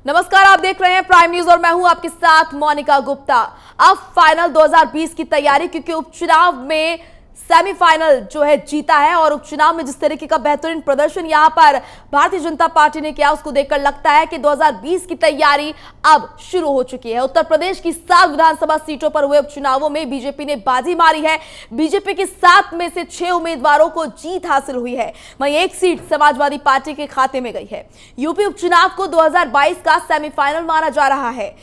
नमस्कार, आप देख रहे हैं प्राइम न्यूज और मैं हूं आपके साथ मोनिका गुप्ता। अब फाइनल 2020 की तैयारी, क्योंकि उपचुनाव में सेमीफाइनल जो है जीता है और उपचुनाव में जिस तरीके का बेहतरीन प्रदर्शन यहां पर भारतीय जनता पार्टी ने किया, उसको देखकर लगता है कि 2020 की तैयारी अब शुरू हो चुकी है। उत्तर प्रदेश की 7 विधानसभा सीटों पर हुए उपचुनावों में बीजेपी ने बाजी मारी है। बीजेपी की 7 में से 6 उम्मीदवारों को जीत हासिल हुई है, वहीं एक सीट समाजवादी पार्टी के खाते में गई है। यूपी उपचुनाव को 2022 का सेमीफाइनल माना जा रहा है।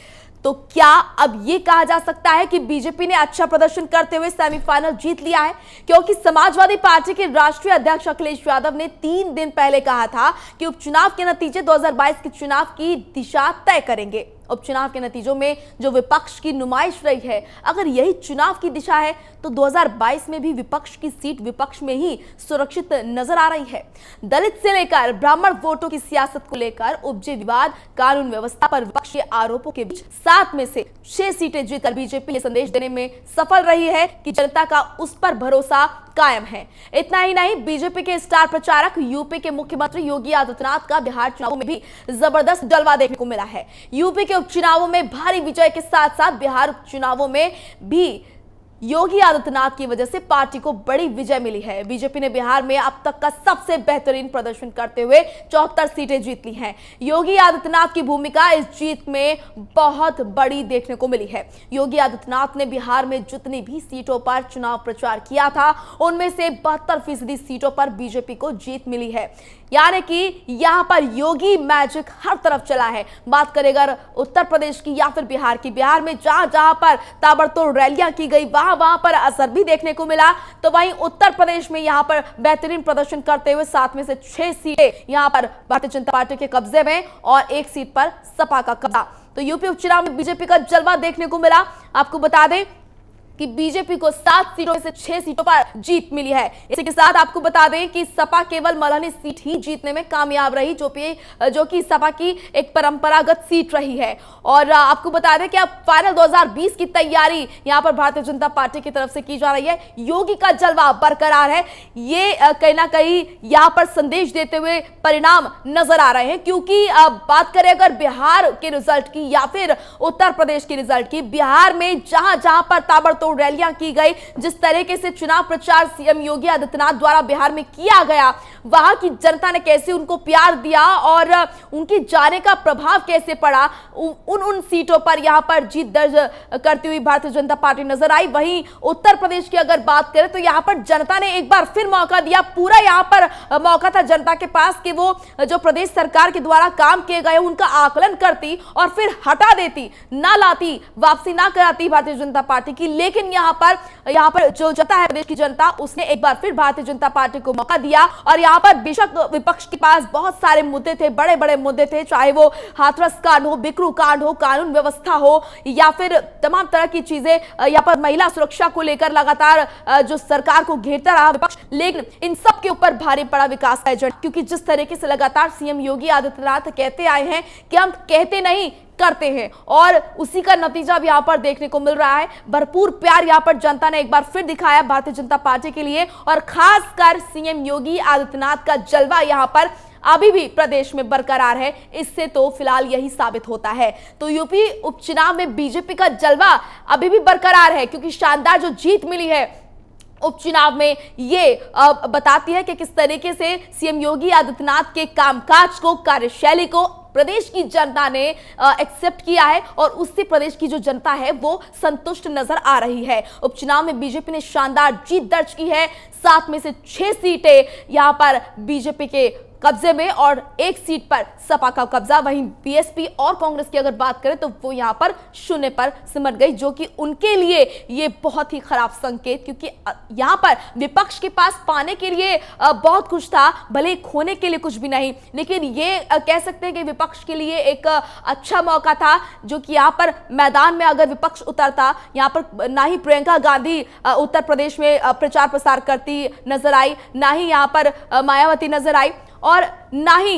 तो क्या अब यह कहा जा सकता है कि बीजेपी ने अच्छा प्रदर्शन करते हुए सेमीफाइनल जीत लिया है? क्योंकि समाजवादी पार्टी के राष्ट्रीय अध्यक्ष अखिलेश यादव ने 3 दिन पहले कहा था कि उपचुनाव के नतीजे 2022 के चुनाव की दिशा तय करेंगे। उपचुनाव के नतीजों में जो विपक्ष की नुमाइश रही है, अगर यही चुनाव की दिशा है तो 2022 में भी विपक्ष की सीट विपक्ष में ही सुरक्षित नजर आ रही है। दलित से लेकर ब्राह्मण वोटों की सियासत को लेकर उपजे विवाद, कानून व्यवस्था पर विपक्ष के आरोपों के बीच 7 में से 6 सीटें जीतकर बीजेपी ये संदेश देने में सफल रही है कि जनता का उस पर भरोसा कायम है। इतना ही नहीं, बीजेपी के स्टार प्रचारक यूपी के मुख्यमंत्री योगी आदित्यनाथ का बिहार चुनावों में भी जबरदस्त जलवा देखने को मिला है। यूपी के उपचुनावों में भारी विजय के साथ साथ बिहार उपचुनावों में भी योगी आदित्यनाथ की वजह से पार्टी को बड़ी विजय मिली है। बीजेपी ने बिहार में अब तक का सबसे बेहतरीन प्रदर्शन करते हुए 74 सीटें जीत ली हैं। योगी आदित्यनाथ की भूमिका इस जीत में बहुत बड़ी देखने को मिली है। योगी आदित्यनाथ ने बिहार में जितनी भी सीटों पर चुनाव प्रचार किया था, उनमें से 72% सीटों पर बीजेपी को जीत मिली है। यानी कि यहां पर योगी मैजिक हर तरफ चला है। बात करें अगर उत्तर प्रदेश की या फिर बिहार की, बिहार में जहां जहां पर ताबड़तोड़ रैलियां की गई, वहां पर असर भी देखने को मिला। तो वहीं उत्तर प्रदेश में यहां पर बेहतरीन प्रदर्शन करते हुए 7 में से 6 सीटें यहां पर भारतीय जनता पार्टी के कब्जे में और एक सीट पर सपा का कब्जा। तो यूपी उपचुनाव में बीजेपी का जलवा देखने को मिला। आपको बता दें कि बीजेपी को 7 सीटों में से 6 सीटों पर जीत मिली है। इसी के साथ आपको बता दें कि सपा केवल मल्हनी सीट ही जीतने में कामयाब रही, जो कि सपा की एक परंपरागत सीट रही है। और आपको बता दें कि अब फाइनल 2020 की तैयारी यहां पर भारतीय जनता पार्टी की तरफ से की जा रही है। योगी का जलवा बरकरार है, ये कहीं ना कहीं यहां पर संदेश देते हुए परिणाम नजर आ रहे हैं। क्योंकि बात करें अगर बिहार के रिजल्ट की या फिर उत्तर प्रदेश के रिजल्ट की, बिहार में जहां जहां पर ताबड़तोड़ रैलियां की गई, जिस तरीके से चुनाव प्रचार सीएम योगी आदित्यनाथ द्वारा बिहार में किया गया, वहां की जनता ने कैसे उनको प्यार दिया और उनके जाने का प्रभाव कैसे पड़ा, उन सीटों पर यहां पर जीत दर्ज करती हुई भारतीय जनता पार्टी नजर आई। वहीं उत्तर प्रदेश की अगर बात करें तो यहां पर जनता ने एक बार फिर मौका दिया। पूरा यहां पर मौका था जनता के पास कि वो जो प्रदेश सरकार के द्वारा काम किए गए उनका आकलन करती और फिर हटा देती, ना लाती, वापसी ना कराती भारतीय जनता पार्टी की। लेकिन यहां पर जो जनता है, प्रदेश की जनता, उसने एक बार फिर भारतीय जनता पार्टी को मौका दिया। और यहां पर बेशक विपक्ष के पास बहुत सारे मुद्दे थे, बड़े बड़े मुद्दे थे, चाहे वो हाथरस कांड हो, बिकरू कांड हो, कानून व्यवस्था हो या फिर तमाम तरह की चीजें, यहां पर महिला सुरक्षा को लेकर लगातार जो सरकार को घेरता रहा विपक्ष। लेकिन इन सब के ऊपर भारी पड़ा विकास का एजेंडा, क्योंकि जिस तरीके से लगातार सीएम योगी आदित्यनाथ कहते आए हैं कि हम कहते नहीं करते हैं, और उसी का नतीजा भी यहां पर देखने को मिल रहा है। भरपूर प्यार यहां पर जनता ने एक बार फिर दिखाया भारतीय जनता पार्टी के लिए, और खासकर सीएम योगी आदित्यनाथ का जलवा यहां पर अभी भी प्रदेश में बरकरार है। इससे तो फिलहाल यही साबित होता है। तो यूपी उपचुनाव में बीजेपी का जलवा अभी भी बरकरार है, क्योंकि शानदार जो जीत मिली है उपचुनाव में, ये बताती है कि किस तरीके से सीएम योगी आदित्यनाथ के कामकाज को, कार्यशैली को प्रदेश की जनता ने एक्सेप्ट किया है, और उससे प्रदेश की जो जनता है वो संतुष्ट नजर आ रही है। उपचुनाव में बीजेपी ने शानदार जीत दर्ज की है। 7 में से 6 सीटें यहां पर बीजेपी के कब्जे में और एक सीट पर सपा का कब्जा। वहीं बीएसपी और कांग्रेस की अगर बात करें तो वो यहां पर 0 पर सिमट गई, जो कि उनके लिए ये बहुत ही खराब संकेत, क्योंकि यहां पर विपक्ष के पास पाने के लिए बहुत कुछ था, भले खोने के लिए कुछ भी नहीं। लेकिन ये कह सकते हैं कि विपक्ष के लिए एक अच्छा मौका था, जो कि यहां पर मैदान में अगर विपक्ष उतरता, यहां पर ना ही प्रियंका गांधी उत्तर प्रदेश में प्रचार प्रसार करती नजर आई, ना ही यहां पर मायावती नजर आई, और ना ही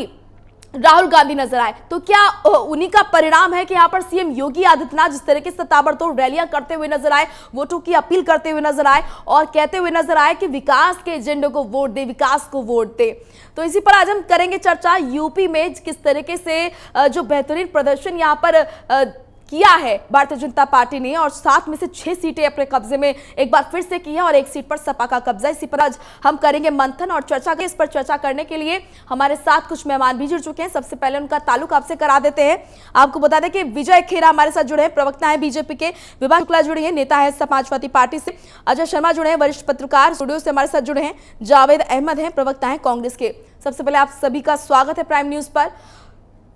राहुल गांधी नजर आए, तो क्या उन्हीं का परिणाम है कि यहाँ पर सीएम योगी आदित्यनाथ जिस तरीके से ताबड़तोड़ रैलियां करते हुए नजर आए, वोटों की अपील करते हुए नजर आए और कहते हुए नजर आए कि विकास के एजेंडे को वोट दे, विकास को वोट दे। तो इसी पर आज हम करेंगे चर्चा। यूपी में किस तरीके से जो बेहतरीन प्रदर्शन यहाँ पर किया है भारतीय जनता पार्टी ने, और 7 में से 6 सीटें अपने कब्जे में एक बार फिर से की है और 1 सीट पर सपा का कब्जा। इसी पर आज हम करेंगे मंथन और चर्चा। इस पर चर्चा करने के लिए हमारे साथ कुछ मेहमान भी जुड़ चुके हैं। सबसे पहले उनका ताल्लुक आपसे करा देते हैं। आपको बता दें कि विजय खेरा हमारे साथ जुड़े हैं, प्रवक्ता है बीजेपी के। विभा शुक्ला जुड़ी है, नेता है समाजवादी पार्टी से। अजय शर्मा जुड़े हैं, वरिष्ठ पत्रकार, स्टूडियो से हमारे साथ जुड़े हैं। जावेद अहमद हैं, प्रवक्ता है कांग्रेस के। सबसे पहले आप सभी का स्वागत है प्राइम न्यूज पर।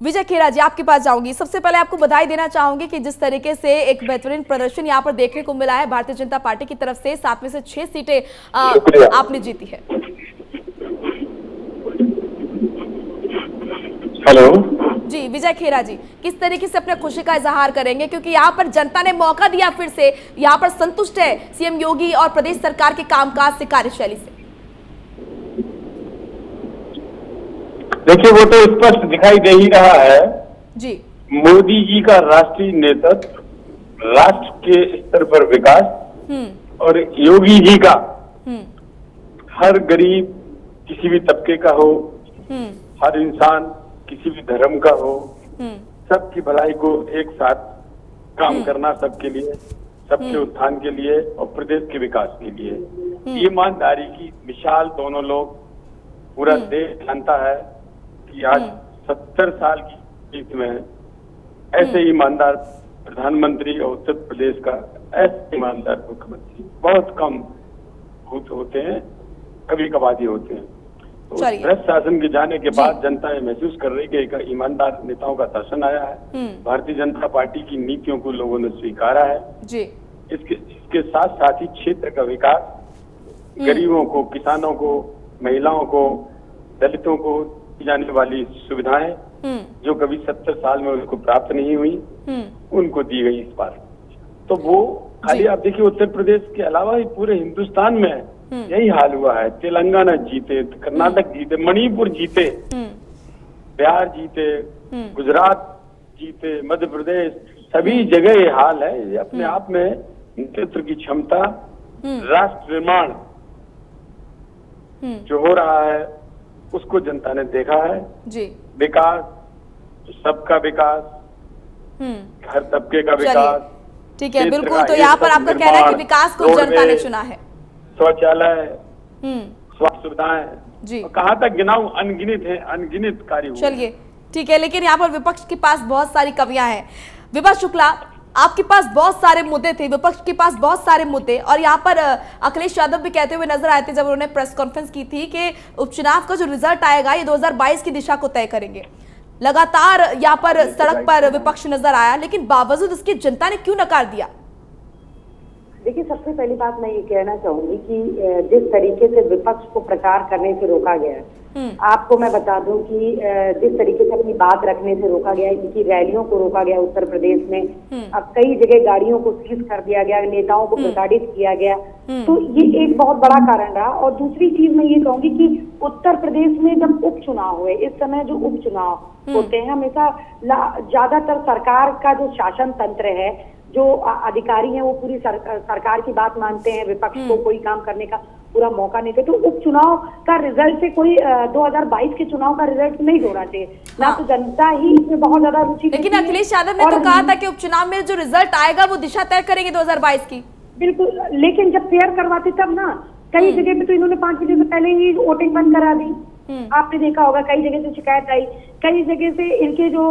विजय खेरा जी, आपके पास जाऊंगी। सबसे पहले आपको बधाई देना चाहूंगी कि जिस तरीके से एक बेहतरीन प्रदर्शन यहां पर देखने को मिला है भारतीय जनता पार्टी की तरफ से, 7 में से 6 सीटें आपने जीती है। हेलो जी विजय खेरा जी, किस तरीके से अपने खुशी का इजहार करेंगे, क्योंकि यहाँ पर जनता ने मौका दिया, फिर से यहाँ पर संतुष्ट है सीएम योगी और प्रदेश सरकार के कामकाज से, कार्यशैली से? देखिए, वो तो स्पष्ट दिखाई दे ही रहा है जी। मोदी जी का राष्ट्रीय नेतृत्व, राष्ट्र के स्तर पर विकास और योगी जी का हर गरीब किसी भी तबके का हो, हर इंसान किसी भी धर्म का हो, सबकी भलाई को एक साथ काम करना, सबके लिए, सबके उत्थान के लिए और प्रदेश के विकास के लिए, ईमानदारी की मिसाल दोनों लोग, पूरा देश जानता है कि आज 70 साल की जीत में ऐसे ईमानदार प्रधानमंत्री और उत्तर प्रदेश का ऐसे ईमानदार मुख्यमंत्री बहुत कम होते हैं, कभी कभार होते हैं। तो भ्रष्ट शासन के जाने के बाद जनता ये महसूस कर रही है कि ईमानदार नेताओं का शासन आया है। भारतीय जनता पार्टी की नीतियों को लोगों ने स्वीकारा है जी। इसके साथ साथ ही क्षेत्र का विकास, गरीबों को, किसानों को, महिलाओं को, दलितों को दी जाने वाली सुविधाएं जो कभी 70 साल में उनको प्राप्त नहीं हुई, उनको दी गई इस बार। तो वो खाली आप देखिए उत्तर प्रदेश के अलावा ही पूरे हिंदुस्तान में यही हाल हुआ है। तेलंगाना जीते, कर्नाटक जीते, मणिपुर जीते, बिहार जीते, गुजरात जीते, मध्य प्रदेश, सभी जगह ये हाल है। ये अपने आप में नेतृत्व की क्षमता, राष्ट्र निर्माण जो हो रहा है उसको जनता ने देखा है जी। विकास, सबका विकास, हर तबके का विकास, ठीक है, बिल्कुल। तो यहाँ पर आपका कहना है कि विकास को जनता ने चुना है। शौचालय, स्वास्थ्य सुविधाएं जी, कहाँ तक गिनाऊं, अनगिनत है, अनगिनत कार्य। चलिए ठीक है, लेकिन यहाँ पर विपक्ष के पास बहुत सारी कमियां हैं। विभा शुक्ला, आपके पास बहुत सारे मुद्दे थे, विपक्ष के पास बहुत सारे मुद्दे, और यहाँ पर अखिलेश यादव भी कहते हुए नजर आए थे जब उन्होंने प्रेस कॉन्फ्रेंस की थी कि उपचुनाव का जो रिजल्ट आएगा ये 2022 की दिशा को तय करेंगे। लगातार यहाँ पर सड़क पर विपक्ष नजर आया, लेकिन बावजूद इसकी जनता ने क्यों नकार दिया? देखिए, सबसे पहली बात मैं ये कहना चाहूंगी कि जिस तरीके से विपक्ष को प्रचार करने से रोका गया है, आपको मैं बता दूं कि जिस तरीके से अपनी बात रखने से रोका गया, इनकी रैलियों को रोका गया उत्तर प्रदेश में, अब कई जगह गाड़ियों को सीज कर दिया गया, नेताओं को प्रताड़ित किया गया, तो ये एक बहुत बड़ा कारण रहा। और दूसरी चीज मैं ये कहूंगी कि उत्तर प्रदेश में जब उपचुनाव हुए, इस समय जो उपचुनाव होते हैं, हमेशा ज्यादातर सरकार का जो शासन तंत्र है, जो अधिकारी हैं, वो पूरी सरकार की बात मानते हैं, विपक्ष को कोई काम करने का पूरा मौका नहीं देते। तो उपचुनाव का रिजल्ट से कोई 2022 के चुनाव का रिजल्ट नहीं जोड़ना चाहिए, ना तो जनता ही इसमें बहुत ज्यादा रुचि। लेकिन अखिलेश यादव ने तो कहा था कि उपचुनाव में जो रिजल्ट आएगा वो दिशा तय करेंगे 2022 की। बिल्कुल, लेकिन जब फेयर करवाते तब ना, कई जगह पे तो इन्होंने 5 बजे से पहले ही वोटिंग बंद करा दी। आपने देखा होगा, कई जगह से शिकायत आई, कई जगह से इनके जो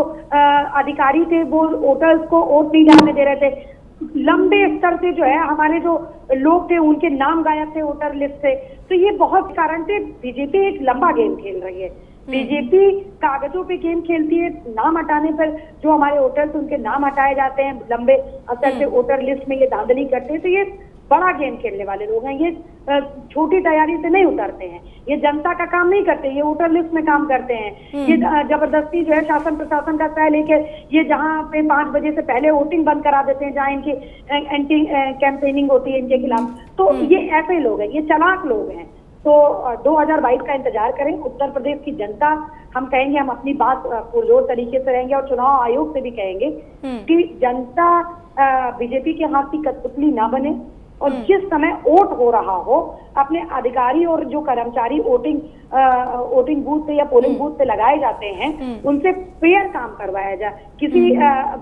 अधिकारी थे वो वोटर्स को वोट नहीं डालने दे रहे थे। लंबे स्तर से जो है हमारे जो लोग थे उनके नाम गायब थे वोटर लिस्ट से। तो ये बहुत कारण थे। बीजेपी एक लंबा गेम खेल रही है। बीजेपी कागजों पे गेम खेलती है, नाम हटाने पर जो हमारे वोटर्स उनके नाम हटाए जाते हैं, लंबे स्तर से वोटर लिस्ट में ये धांधली करते हैं। तो ये बड़ा गेम खेलने वाले लोग हैं। ये छोटी तैयारी से नहीं उतरते हैं, ये जनता का काम नहीं करते, ये वोटर लिस्ट में काम करते हैं। ये जबरदस्ती जो है शासन प्रशासन का सह लेके ये जहाँ पे 5 बजे से पहले वोटिंग बंद करा देते हैं, जहाँ इनकी एंटी कैंपेनिंग होती है इनके खिलाफ। तो ये ऐसे लोग हैं, ये चालाक लोग हैं। तो 2022 का इंतजार करें। उत्तर प्रदेश की जनता, हम कहेंगे, हम अपनी बात पुरजोर तरीके से रहेंगे और चुनाव आयोग से भी कहेंगे कि जनता बीजेपी के हाथ की कठपुतली ना बने और जिस समय वोट हो रहा हो अपने अधिकारी और जो कर्मचारी वोटिंग बूथ से या पोलिंग बूथ से लगाए जाते हैं उनसे फेयर काम करवाया जाए। किसी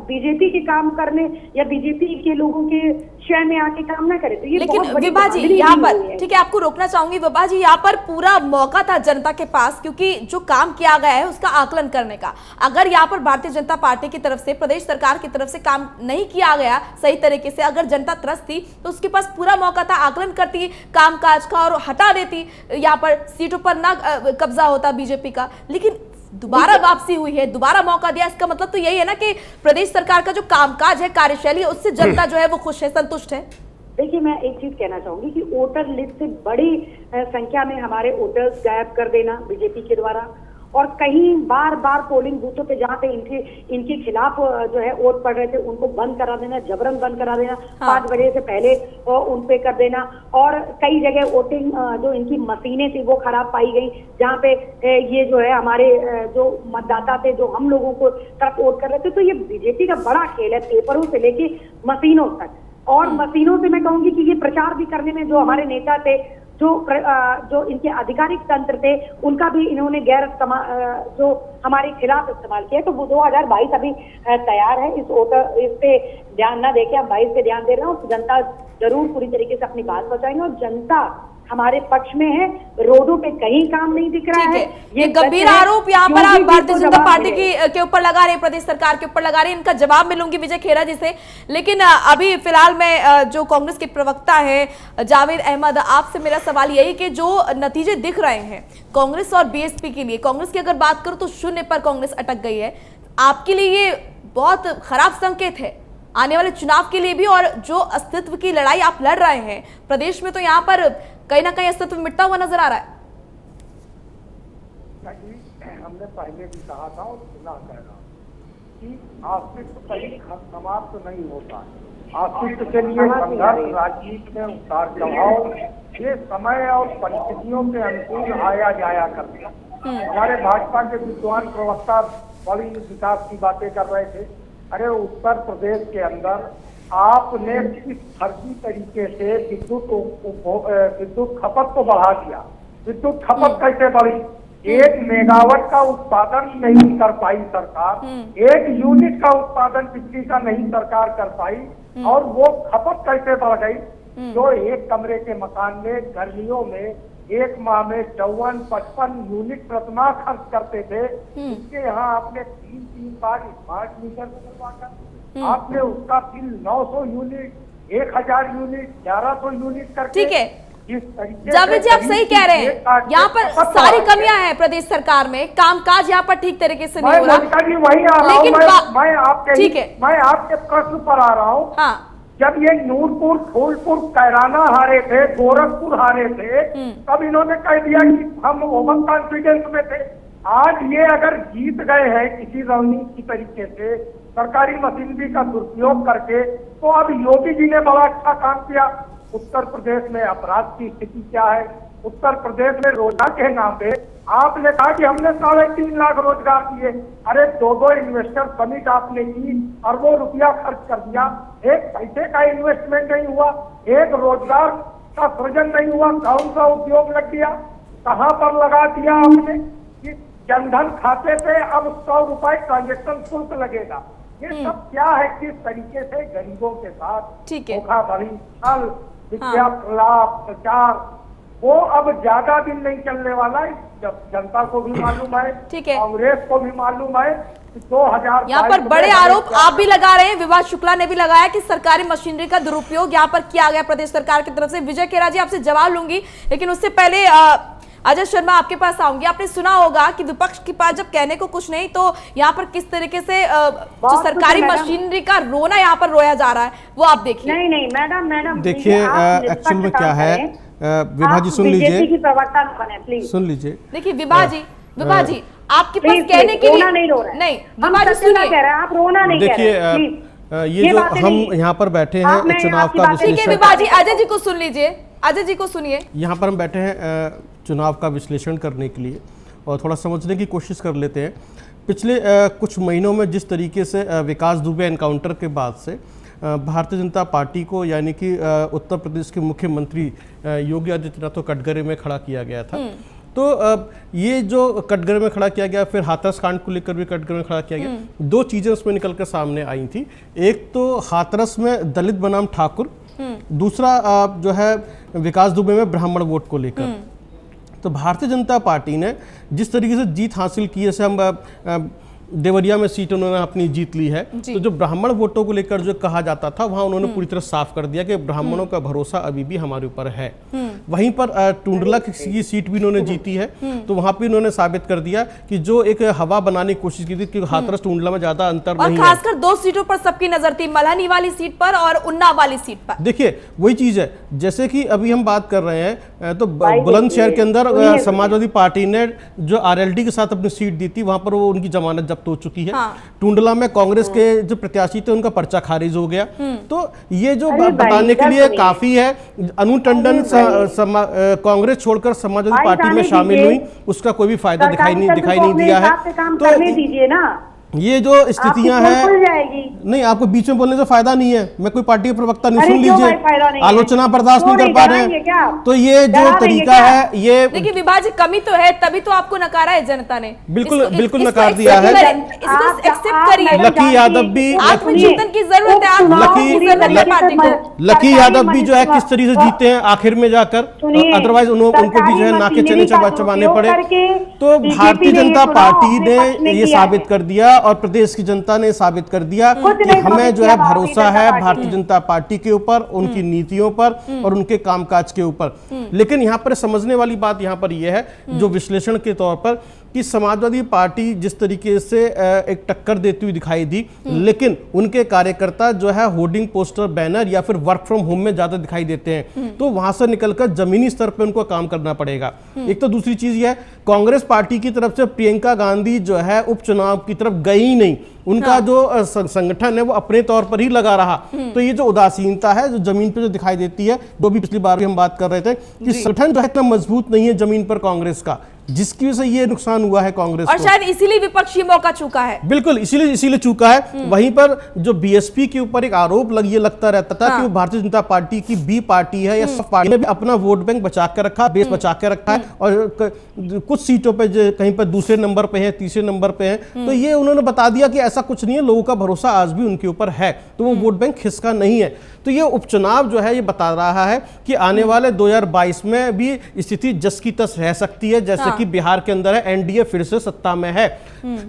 बीजेपी के काम करने या बीजेपी के लोगों के शहर में आके काम ना करे। तो ये लेकिन बहुत बड़ी विभा जी बहादुरी यहाँ हुई पर, है। ठीक है, आपको रोकना चाहूंगी विभा जी, यहाँ पर पूरा मौका था जनता के पास, क्योंकि जो काम किया गया है उसका आकलन करने का। अगर यहाँ पर भारतीय जनता पार्टी की तरफ से, प्रदेश सरकार की तरफ से काम नहीं किया गया सही तरीके से, अगर जनता त्रस्त थी तो उसके पास पूरा मौका था, आकलन करती कामकाज का और हटा देती, यहाँ पर सीटों पर ना कब्जा होता बीजेपी का। लेकिन दोबारा वापसी हुई है, दोबारा मौका दिया, इसका मतलब तो यही है ना कि प्रदेश सरकार का जो कामकाज है, कार्यशैली, उससे जनता जो है वो खुश है, संतुष्ट है। देखिए, मैं एक चीज कहना चाहूंगी कि वोटर लिस्ट से बड़ी संख्या में हमारे वोटर्स गायब कर देना बीजेपी के द्वारा, और कहीं बार बार पोलिंग बूथों पे जहाँ पे इनके खिलाफ जो है वोट पड़ रहे थे उनको बंद करा देना, जबरन बंद करा देना, 5 बजे से पहले उन पे कर देना। और कई जगह वोटिंग जो इनकी मशीनें थी वो खराब पाई गई, जहाँ पे ये जो है हमारे जो मतदाता थे, जो हम लोगों को तरफ वोट कर रहे थे। तो ये बीजेपी का बड़ा खेल है, पेपरों से लेके मशीनों तक। और मशीनों से मैं कहूंगी कि ये प्रचार भी करने में जो हमारे नेता थे, जो इनके आधिकारिक तंत्र थे, उनका भी इन्होंने जो हमारे खिलाफ इस्तेमाल किया। तो वो 2022 अभी तैयार है, इस पे ध्यान ना देके हम 22 पे ध्यान दे रहे हैं। जनता जरूर पूरी तरीके से अपनी बात पहुंचाएंगे और जनता हमारे पक्ष में है। रोडों पे कहीं काम नहीं दिख रहा है। ये गंभीर आरोप यहाँ पर आप भारतीय जनता पार्टी के ऊपर लगा रहे हैं, प्रदेश सरकार के ऊपर लगा रहे हैं। इनका जवाब मिलूंगी विजय खेरा जी से। लेकिन अभी फिलहाल में जो कांग्रेस के प्रवक्ता है जावेद अहमद, आपसे मेरा सवाल यही कि जो नतीजे दिख रहे हैं कांग्रेस और बीएसपी के लिए, कांग्रेस की अगर बात करूं तो 0 पर कांग्रेस अटक गई है, आपके लिए ये बहुत खराब संकेत है आने वाले चुनाव के लिए भी, और जो अस्तित्व की लड़ाई आप लड़ रहे हैं प्रदेश में, तो यहाँ पर कहीं ना कहीं अस्तित्व मिटता हुआ नजर आ रहा है। हमने पहले भी कहा था और पुनः कह रहा हूं कि अस्तित्व कहीं समाप्त नहीं होता। अस्तित्व के लिए संघर्ष, राजनीति में उतार चढ़ाव, ये समय और परिस्थितियों के अनुकूल आया जाया करते हैं। हमारे भाजपा के विद्वान प्रवक्ता बड़ी विकास की बातें कर रहे थे। अरे उत्तर प्रदेश के अंदर आपने किस फर्जी तरीके से विद्युत खपत को बढ़ा दिया। विद्युत खपत कैसे बढ़ी? 1 मेगावाट का उत्पादन नहीं कर पाई सरकार, 1 यूनिट का उत्पादन बिजली का नहीं सरकार कर पाई, और वो खपत कैसे बढ़ गई? जो 1 कमरे के मकान में गर्मियों में 1 माह में 54-55 यूनिट प्रतिमाह खर्च करते थे, उसके यहाँ आपने 3 बार स्मार्ट मीटर बदलवाकर आपने उसका बिल 900 यूनिट, 1000 यूनिट, 1100 यूनिट करके, ठीक है इस तरीके जावेद जी, आप सही कह रहे हैं। यहाँ पर सारी कमियां हैं प्रदेश सरकार में, कामकाज यहाँ पर ठीक तरीके से नहीं हो रहा। वही आ रहा हूँ मैं आपके, ठीक है, मैं आपके प्रश्न पर आ रहा हूँ। हाँ, जब ये नूरपुर, फूलपुर, कैराना हारे थे, गोरखपुर हारे थे, तब इन्होंने कह दिया कि हम ओवर कॉन्फिडेंस में थे। आज ये अगर जीत गए हैं किसी रणनीति तरीके से, सरकारी मशीनरी का दुरुपयोग करके, तो अब योगी जी ने बड़ा अच्छा काम किया। उत्तर प्रदेश में अपराध की स्थिति क्या है? उत्तर प्रदेश में रोजगार के नाम पे आपने कहा कि हमने 3.5 लाख रोजगार दिए। अरे 2 इन्वेस्टर समिट आपने की, अरबों रुपया खर्च कर दिया, एक पैसे का इन्वेस्टमेंट नहीं हुआ, एक रोजगार का सृजन नहीं हुआ। कौन सा उद्योग लग गया? कहाँ पर लगा दिया आपने कि जनधन खाते पे अब 100 रुपए ट्रांजेक्शन शुल्क लगेगा? ये सब क्या है? किस तरीके से गरीबों के साथ धोखाधड़ी, छल, विद्या प्रलाप, प्रचार, वो अब ज्यादा दिन नहीं चलने वाला है। जनता को भी मालूम है, कांग्रेस को भी मालूम है। 2000 यहाँ पर बड़े आरोप आप भी लगा रहे हैं, विभास शुक्ला ने भी लगाया कि सरकारी मशीनरी का दुरुपयोग यहाँ पर किया गया प्रदेश सरकार की तरफ से। विजय खेरा जी, आपसे जवाब लूंगी, लेकिन उससे पहले अजय शर्मा आपके पास आऊंगी। आपने सुना होगा कि विपक्ष के पास जब कहने को कुछ नहीं, तो यहाँ पर किस तरीके से जो सरकारी मशीनरी का रोना यहाँ पर रोया जा रहा है, वो आप देखिए। नहीं मैडम देखिए, एक्चुअल में क्या है, विभा जी सुन लीजिए, सुन लीजिए। देखिए विभा जी आपके पास कहने के लिए नहीं, विभा जी सुनिए, आप रोना नहीं। देखिए, ये जो हम यहाँ पर बैठे हैं चुनाव का ठीक है विभा जी, अजय जी को सुन लीजिए। अजय जी को सुनिए। यहाँ पर हम बैठे हैं चुनाव का विश्लेषण करने के लिए और थोड़ा समझने की कोशिश कर लेते हैं। पिछले कुछ महीनों में जिस तरीके से विकास दुबे एनकाउंटर के बाद से भारतीय जनता पार्टी को, यानी कि उत्तर प्रदेश के मुख्यमंत्री योगी आदित्यनाथ को कटघरे में खड़ा किया गया था। तो ये जो कटघरे में खड़ा किया गया, फिर हाथरस कांड को लेकर भी कटघरे में खड़ा किया गया। दो चीज़ें उसमें निकल कर सामने आई थी। एक तो हाथरस में दलित बनाम ठाकुर, दूसरा जो है विकास दुबे में ब्राह्मण वोट को लेकर। तो भारतीय जनता पार्टी ने जिस तरीके से जीत हासिल की, जैसे हम देवरिया में सीट उन्होंने अपनी जीत ली है, तो जो ब्राह्मण वोटों को लेकर जो कहा जाता था, वहां उन्होंने पूरी तरह साफ कर दिया कि ब्राह्मणों का भरोसा अभी भी हमारे ऊपर है। वहीं पर टुंडला की सीट भी उन्होंने जीती है, तो वहां पे उन्होंने साबित कर दिया कि जो एक हवा बनाने की कोशिश की थी कि हाथरस टुंडला में ज्यादा अंतर नहीं है। खासकर दो सीटों पर सबकी नजर थी, मल्हनी वाली सीट पर और उन्नाव वाली सीट पर। देखिए वही चीज है, जैसे कि अभी हम बात कर रहे हैं, तो बुलंदशहर के अंदर समाजवादी पार्टी ने जो आरएलडी के साथ अपनी सीट दी थी, वहां पर वो उनकी जमानत जब्त हो चुकी है। टुंडला में कांग्रेस के जो प्रत्याशी थे उनका पर्चा खारिज हो गया। तो ये जो बताने के लिए काफी है। अनु टंडन कांग्रेस छोड़कर समाजवादी पार्टी में शामिल हुई, उसका कोई भी फायदा दिखाई नहीं दिया है। तो ये जो स्थितियां हैं, नहीं आपको बीच में बोलने से फायदा नहीं है। मैं कोई पार्टी के प्रवक्ता नहीं, सुन लीजिए, आलोचना बर्दाश्त नहीं कर पा रहे हैं। तो ये जो तरीका है, ये देखिए विभाजित कमी तो है, तभी तो आपको नकारा है जनता ने। बिल्कुल नकार दिया है। लकी यादव भी, आत्मचिंतन की जरूरत है। लकी यादव भी जो है किस तरीके से जीते हैं आखिर में जाकर, अदरवाइज उनको भी जो है नाके चने चबाने पड़े। तो भारतीय जनता पार्टी ने ये साबित कर दिया और प्रदेश की जनता ने साबित कर दिया कि हमें जो है भरोसा है भारतीय जनता पार्टी के ऊपर, उनकी नीतियों पर और उनके कामकाज के ऊपर। लेकिन यहाँ पर समझने वाली बात यहाँ पर यह है, जो विश्लेषण के तौर पर, कि समाजवादी पार्टी जिस तरीके से एक टक्कर देती हुई दिखाई दी, लेकिन उनके कार्यकर्ता जो है होर्डिंग, पोस्टर, बैनर या फिर वर्क फ्रॉम होम में ज्यादा दिखाई देते हैं। तो वहां से निकलकर जमीनी स्तर पर उनको काम करना पड़ेगा। एक तो दूसरी चीज ये है, कांग्रेस पार्टी की तरफ से प्रियंका गांधी जो है उपचुनाव की तरफ गई ही नहीं। उनका जो संगठन है वो अपने तौर पर ही लगा रहा। तो ये जो उदासीनता है जो जमीन पर जो दिखाई देती है, वो भी पिछली बार भी हम बात कर रहे थे कि संगठन जो है इतना मजबूत नहीं है जमीन पर कांग्रेस का, जिसकी वजह से ये नुकसान हुआ है कांग्रेस और शायद इसीलिए विपक्षी मौका चूका है। बिल्कुल इसीलिए चूका है। वहीं पर जो बीएसपी के ऊपर एक आरोप ये लगता रहता था कि वो भारतीय जनता पार्टी की बी पार्टी है या सब पार्टी ने भी अपना वोट बैंक बचा के रखा, बेस बचा के रखा है, और कुछ सीटों पे कहीं पर दूसरे नंबर पे है, तीसरे नंबर पे है। तो ये उन्होंने बता दिया कि ऐसा कुछ नहीं है, लोगों का भरोसा आज भी उनके ऊपर है, तो वो वोट बैंक खिसका नहीं है। तो ये उपचुनाव जो है ये बता रहा है कि आने वाले 2022 में भी स्थिति जस की तस रह सकती है, जैसे कि बिहार के अंदर है, एनडीए फिर से सत्ता में है,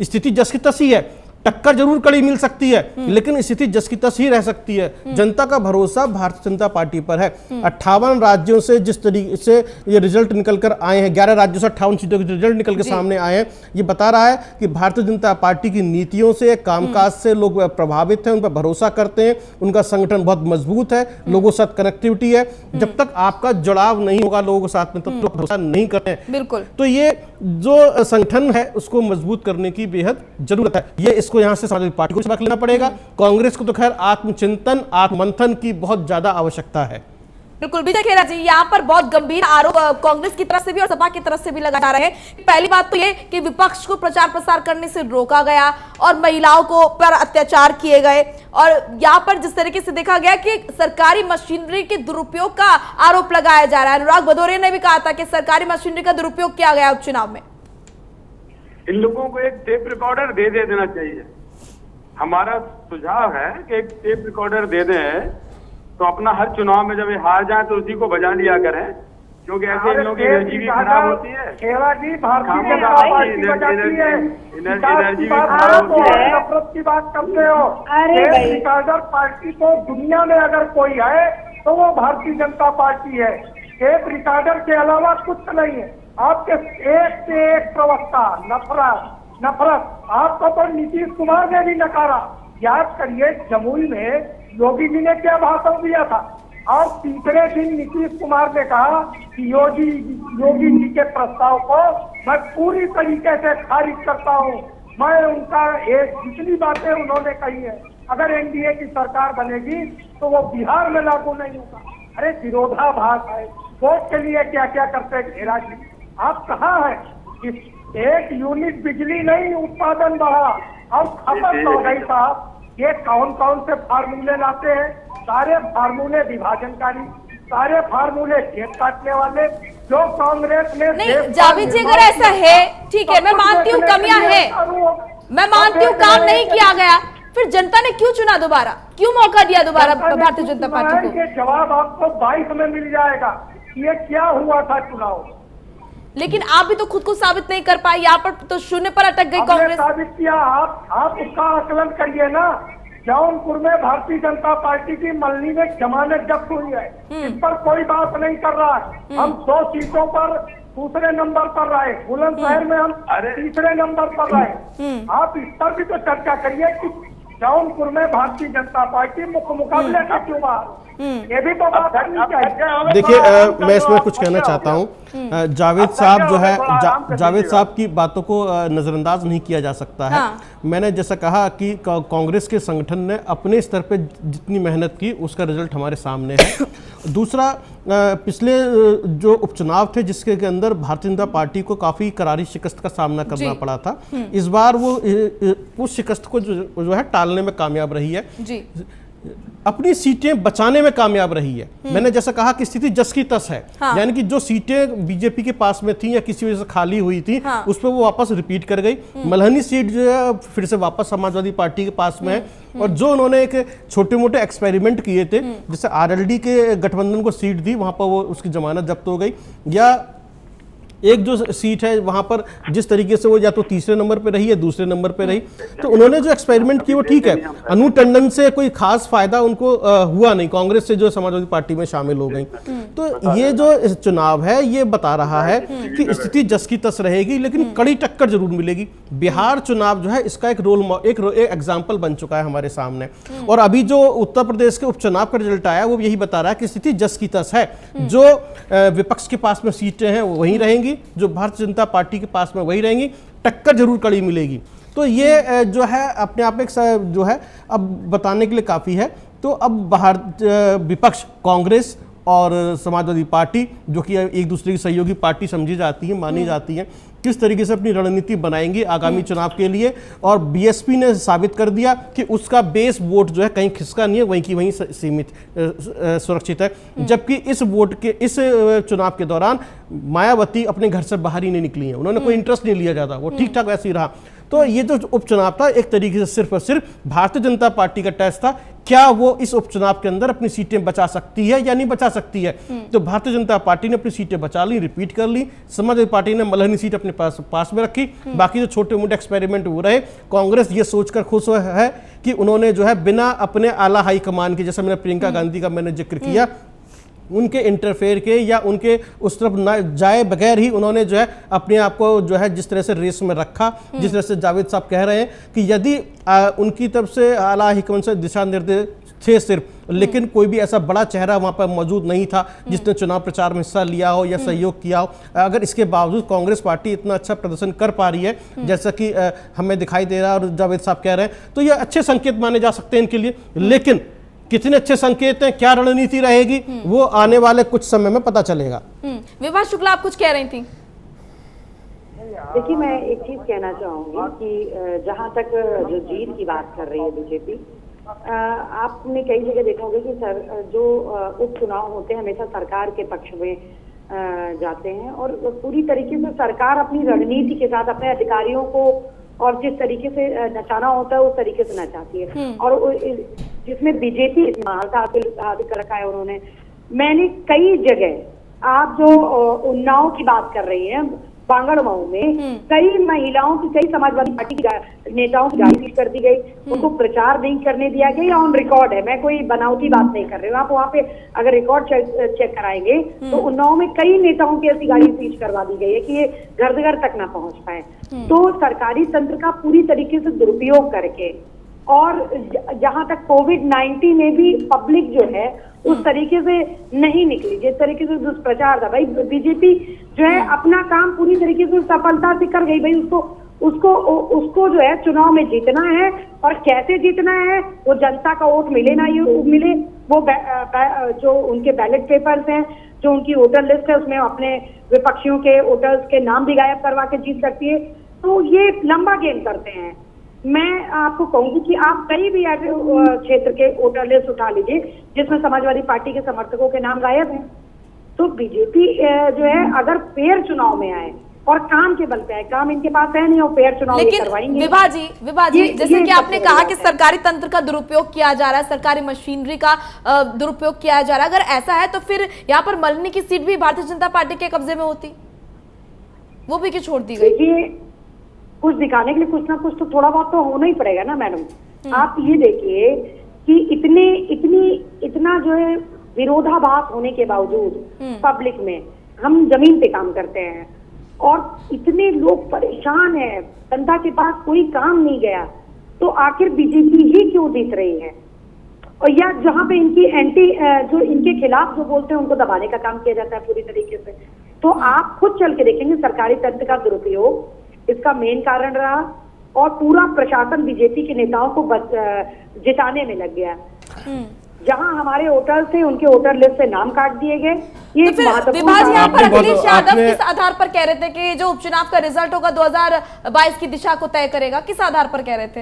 स्थिति जस की तस ही है। टक्कर जरूर कड़ी मिल सकती है, लेकिन स्थिति जस की तस ही रह सकती है। जनता का भरोसा भारतीय जनता पार्टी पर है। 58 राज्यों से जिस तरीके से ये रिजल्ट निकल कर आए हैं, 11 राज्यों से 58 सीटों के रिजल्ट निकल के सामने आए हैं, ये बता रहा है कि भारतीय जनता पार्टी की नीतियों से, कामकाज से लोग प्रभावित हैं, उन पर भरोसा करते हैं, उनका संगठन बहुत मजबूत है, लोगों के साथ कनेक्टिविटी है। जब तक आपका जुड़ाव नहीं होगा लोगों के साथ में, तब तक भरोसा नहीं करते हैं। बिल्कुल। तो ये जो संगठन है उसको मजबूत करने की बेहद जरूरत है। ये इसको यहां से समाजवादी पार्टी को सबक लेना पड़ेगा। कांग्रेस को तो खैर आत्मचिंतन, आत्ममंथन की बहुत ज्यादा आवश्यकता है। बिल्कुल विजय खेरा जी, यहाँ पर बहुत गंभीर आरोप कांग्रेस की तरफ से भी और सपा की तरफ से भी लगाए जा रहे हैं। पहली बात तो ये कि विपक्ष को प्रचार प्रसार करने से रोका गया और महिलाओं को पर अत्याचार किए गए, और यहाँ पर जिस तरीके से देखा गया कि सरकारी मशीनरी के दुरुपयोग का आरोप लगाया जा रहा है। अनुराग भदौरिया ने भी कहा था कि सरकारी मशीनरी का दुरुपयोग किया गया उपचुनाव में। इन लोगों को एक टेप रिकॉर्डर दे देना चाहिए। हमारा सुझाव है कि एक टेप रिकॉर्डर दे दें, तो अपना हर चुनाव में जब ये हार जाए तो उसी को बजा लिया करें, क्योंकि ऐसे इन लोगों की एनर्जी भी खराब होती है। एनर्जी भी खराब होती है। नफरत की बात करते हो। टेप रिकॉर्डर पार्टी तो दुनिया में अगर कोई है तो वो भारतीय जनता पार्टी है। टेप रिकॉर्डर के अलावा कुछ नहीं है। आपके एक से एक प्रवक्ता नफरत आपको तो नीतीश कुमार ने भी नकारा। याद करिए जमुई में योगी जी ने क्या भाषण दिया था, और तीसरे दिन नीतीश कुमार ने कहा कि योगी जी के प्रस्ताव को मैं पूरी तरीके से खारिज करता हूं। मैं उनका जितनी बातें उन्होंने कही है, अगर एनडीए की सरकार बनेगी तो वो बिहार में लागू नहीं होगा। अरे विरोधाभास है। वोट के लिए क्या क्या करते हैं घेरा जी, आप कहाँ हैं? इस एक यूनिट बिजली नहीं उत्पादन बढ़ा और खपत हो गई साहब। ये कौन कौन से फार्मूले लाते हैं? सारे फार्मूले विभाजनकारी, सारे फार्मूले खेत काटने वाले, जो कांग्रेस ने नहीं जावेद जी, अगर ऐसा है ठीक है, मैं मानती हूँ कमियां है, मैं मानती हूँ काम नहीं किया गया, फिर जनता ने क्यों चुना दोबारा, क्यों मौका दिया दोबारा भारतीय जनता पार्टी को? ये जवाब आपको 22 में मिल जाएगा, ये क्या हुआ था चुनाव। लेकिन आप भी तो खुद को साबित नहीं कर पाए, यहाँ पर तो शून्य पर अटक गई कांग्रेस। साबित किया, आप उसका आकलन करिए ना। जौनपुर में भारतीय जनता पार्टी की मल्ली में जमानत जब्त हुई है, इस पर कोई बात नहीं कर रहा है। हम 2 सीटों पर दूसरे नंबर पर रहे, बुलंदशहर में हम तीसरे नंबर पर रहे। आप इस पर भी तो चर्चा करिए कि जौनपुर में भारतीय जनता पार्टी मुकाबले का क्यों बाहर, ये भी तो बात करनी चाहिए। देखिए मैं इसमें कुछ कहना चाहता हूँ। जावेद साहब जो है, जावेद साहब की बातों को नजरअंदाज नहीं किया जा सकता है। मैंने जैसा कहा कि कांग्रेस के संगठन ने अपने स्तर पे जितनी मेहनत की उसका रिजल्ट हमारे सामने है। दूसरा, पिछले जो उपचुनाव थे जिसके के अंदर भारतीय जनता पार्टी को काफी करारी शिकस्त का सामना करना पड़ा था, इस बार वो उस शिकस्त को जो है टालने में कामयाब रही है जी। अपनी सीटें बचाने में कामयाब रही है। मैंने जैसा कहा कि स्थिति जस की तस है, यानी कि जो सीटें बीजेपी के पास में थी या किसी वजह से खाली हुई थी उस पर वो वापस रिपीट कर गई। मल्हनी सीट जो है फिर से वापस समाजवादी पार्टी के पास में है। और जो उन्होंने एक छोटे मोटे एक्सपेरिमेंट किए थे, जैसे आरएलडी के गठबंधन को सीट दी, वहां पर वो उसकी जमानत जब्त हो गई, या एक जो सीट है वहां पर जिस तरीके से वो या तो तीसरे नंबर पे रही या दूसरे नंबर पे रही, तो उन्होंने जो एक्सपेरिमेंट किया वो ठीक है। अनु टंडन से कोई खास फायदा उनको हुआ नहीं, कांग्रेस से जो समाजवादी पार्टी में शामिल हो गई। तो ये जो चुनाव है ये बता रहा है कि स्थिति जस की तस रहेगी, लेकिन कड़ी टक्कर जरूर मिलेगी। बिहार चुनाव जो है इसका एक एग्जाम्पल बन चुका है हमारे सामने, और अभी जो उत्तर प्रदेश के उपचुनाव का रिजल्ट आया वो यही बता रहा है कि स्थिति जस की तस है। जो विपक्ष के पास में सीटें हैं वो वहीं रहेंगी, जो भारतीय जनता पार्टी के पास में वही रहेंगी, टक्कर जरूर कड़ी मिलेगी। तो ये जो है अपने आप एक जो है अब बताने के लिए काफ़ी है। तो अब विपक्ष कांग्रेस और समाजवादी पार्टी, जो कि एक दूसरे की सहयोगी पार्टी समझी जाती है, मानी जाती है, किस तरीके से अपनी रणनीति बनाएंगे आगामी चुनाव के लिए। और बीएसपी ने साबित कर दिया कि उसका बेस वोट जो है कहीं खिसका नहीं है, वहीं की वहीं सीमित सुरक्षित है। जबकि इस चुनाव के दौरान मायावती अपने घर से बाहर ही नहीं निकली है, उन्होंने कोई इंटरेस्ट नहीं लिया जाता, वो ठीक ठाक वैसे ही रहा। तो ये जो उपचुनाव था एक तरीके से सिर्फ और सिर्फ भारतीय जनता पार्टी का टेस्ट था, क्या वो इस उपचुनाव के अंदर अपनी सीटें बचा सकती है या नहीं बचा सकती है। तो भारतीय जनता पार्टी ने अपनी सीटें बचा ली, रिपीट कर ली। समाजवादी पार्टी ने मल्हनी सीट अपने पास में रखी। बाकी जो छोटे मोटे एक्सपेरिमेंट हो रहे, कांग्रेस ये सोचकर खुश है कि उन्होंने जो है बिना अपने आला हाईकमान के, जैसे मैंने प्रियंका गांधी का मैंने जिक्र किया, उनके इंटरफेयर के या उनके उस तरफ न जाए बगैर ही उन्होंने जो है अपने आप को जो है जिस तरह से रेस में रखा। जिस तरह से जावेद साहब कह रहे हैं कि यदि उनकी तरफ से आला हाईकमान से दिशा निर्देश थे सिर्फ, लेकिन कोई भी ऐसा बड़ा चेहरा वहां पर मौजूद नहीं था जिसने चुनाव प्रचार में हिस्सा लिया हो या सहयोग किया हो। अगर इसके बावजूद कांग्रेस पार्टी इतना अच्छा प्रदर्शन कर पा रही है जैसा कि हमें दिखाई दे रहा है और जावेद साहब कह रहे हैं, तो ये अच्छे संकेत माने जा सकते हैं इनके लिए। लेकिन कितने अच्छे संकेत हैं, क्या रणनीति रहेगी, वो आने वाले कुछ समय में पता चलेगा। विभा शुक्ला, आप कुछ कह रही थी? देखिए, मैं एक चीज कहना चाहूंगी कि जहां तक जो जीत की बात कर रही है बीजेपी, आपने कई जगह देखा होगा कि जो उपचुनाव होते हैं हमेशा सरकार के पक्ष में जाते हैं, और पूरी तरीके से सरकार अपनी रणनीति के साथ अपने अधिकारियों को और जिस तरीके से नचाना होता है उस तरीके से नचाती है। और जिसमें बीजेपी हासिल कर रखा है उन्होंने। मैंने कई जगह, आप जो उन्नाव की बात कर रही हैं, बांगड़मऊ में कई महिलाओं की, कई समाजवादी पार्टी की नेताओं की गाड़ी सीज कर दी गई, उनको प्रचार नहीं करने दिया गया, ऑन रिकॉर्ड है, मैं कोई बनावटी बात नहीं कर रही हूँ। आप वहाँ पे अगर रिकॉर्ड चेक कराएंगे तो उन्नाव में कई नेताओं की ऐसी गाड़ी सीज करवा दी गई है कि ये घर घर तक ना पहुंच पाए। तो सरकारी तंत्र का पूरी तरीके से दुरुपयोग करके, और जहां तक कोविड-19 में भी पब्लिक जो है उस तरीके से नहीं निकली जिस तरीके से दुष्प्रचार था। भाई बीजेपी जो है अपना काम पूरी तरीके से सफलता से कर गई। भाई उसको जो है चुनाव में जीतना है, और कैसे जीतना है, वो जनता का वोट मिले ना मिले वो जो उनके बैलेट पेपर्स हैं, जो उनकी वोटर लिस्ट है, उसमें अपने विपक्षियों के वोटर्स के नाम भी गायब करवा के जीत सकती है। तो ये लंबा गेम करते हैं। मैं आपको कहूंगी कि आप कई भी ऐसे क्षेत्र के वोटर लिस्ट उठा लीजिए जिसमें समाजवादी पार्टी के समर्थकों के नाम गायब हैं। तो बीजेपी जो है अगर फेयर चुनाव में आए और काम के बल पे आए, काम इनके पास है नहीं और फेयर चुनाव करवाएंगे। विभा जी जैसे कि आपने कहा कि सरकारी तंत्र का दुरुपयोग किया जा रहा है, सरकारी मशीनरी का दुरुपयोग किया जा रहा है, अगर ऐसा है तो फिर यहाँ पर मल्हनी की सीट भी भारतीय जनता पार्टी के कब्जे में होती, वो भी क्यों छोड़ दी गई? देखिए, कुछ दिखाने के लिए कुछ ना कुछ तो थोड़ा बहुत तो होना ही पड़ेगा ना मैडम। आप ये देखिए कि इतना जो है विरोधाभास होने के बावजूद पब्लिक में हम जमीन पे काम करते हैं और इतने लोग परेशान हैं, जनता के पास कोई काम नहीं गया, तो आखिर बीजेपी ही क्यों जीत रही है? और या जहां पे इनकी जो इनके खिलाफ जो बोलते हैं उनको दबाने का काम किया जाता है पूरी तरीके से। तो आप खुद चल के देखेंगे सरकारी तंत्र का दुरुपयोग इसका मेन कारण रहा और पूरा प्रशासन बीजेपी के नेताओं को जिताने में लग गया। जहां हमारे वोटर थे उनके वोटर लिस्ट से नाम काट दिए गए। ये तो फिर विभा जी, यहाँ पर अखिलेश यादव किस आधार पर कह रहे थे कि जो उपचुनाव का रिजल्ट होगा 2022 की दिशा को तय करेगा, किस आधार पर कह रहे थे?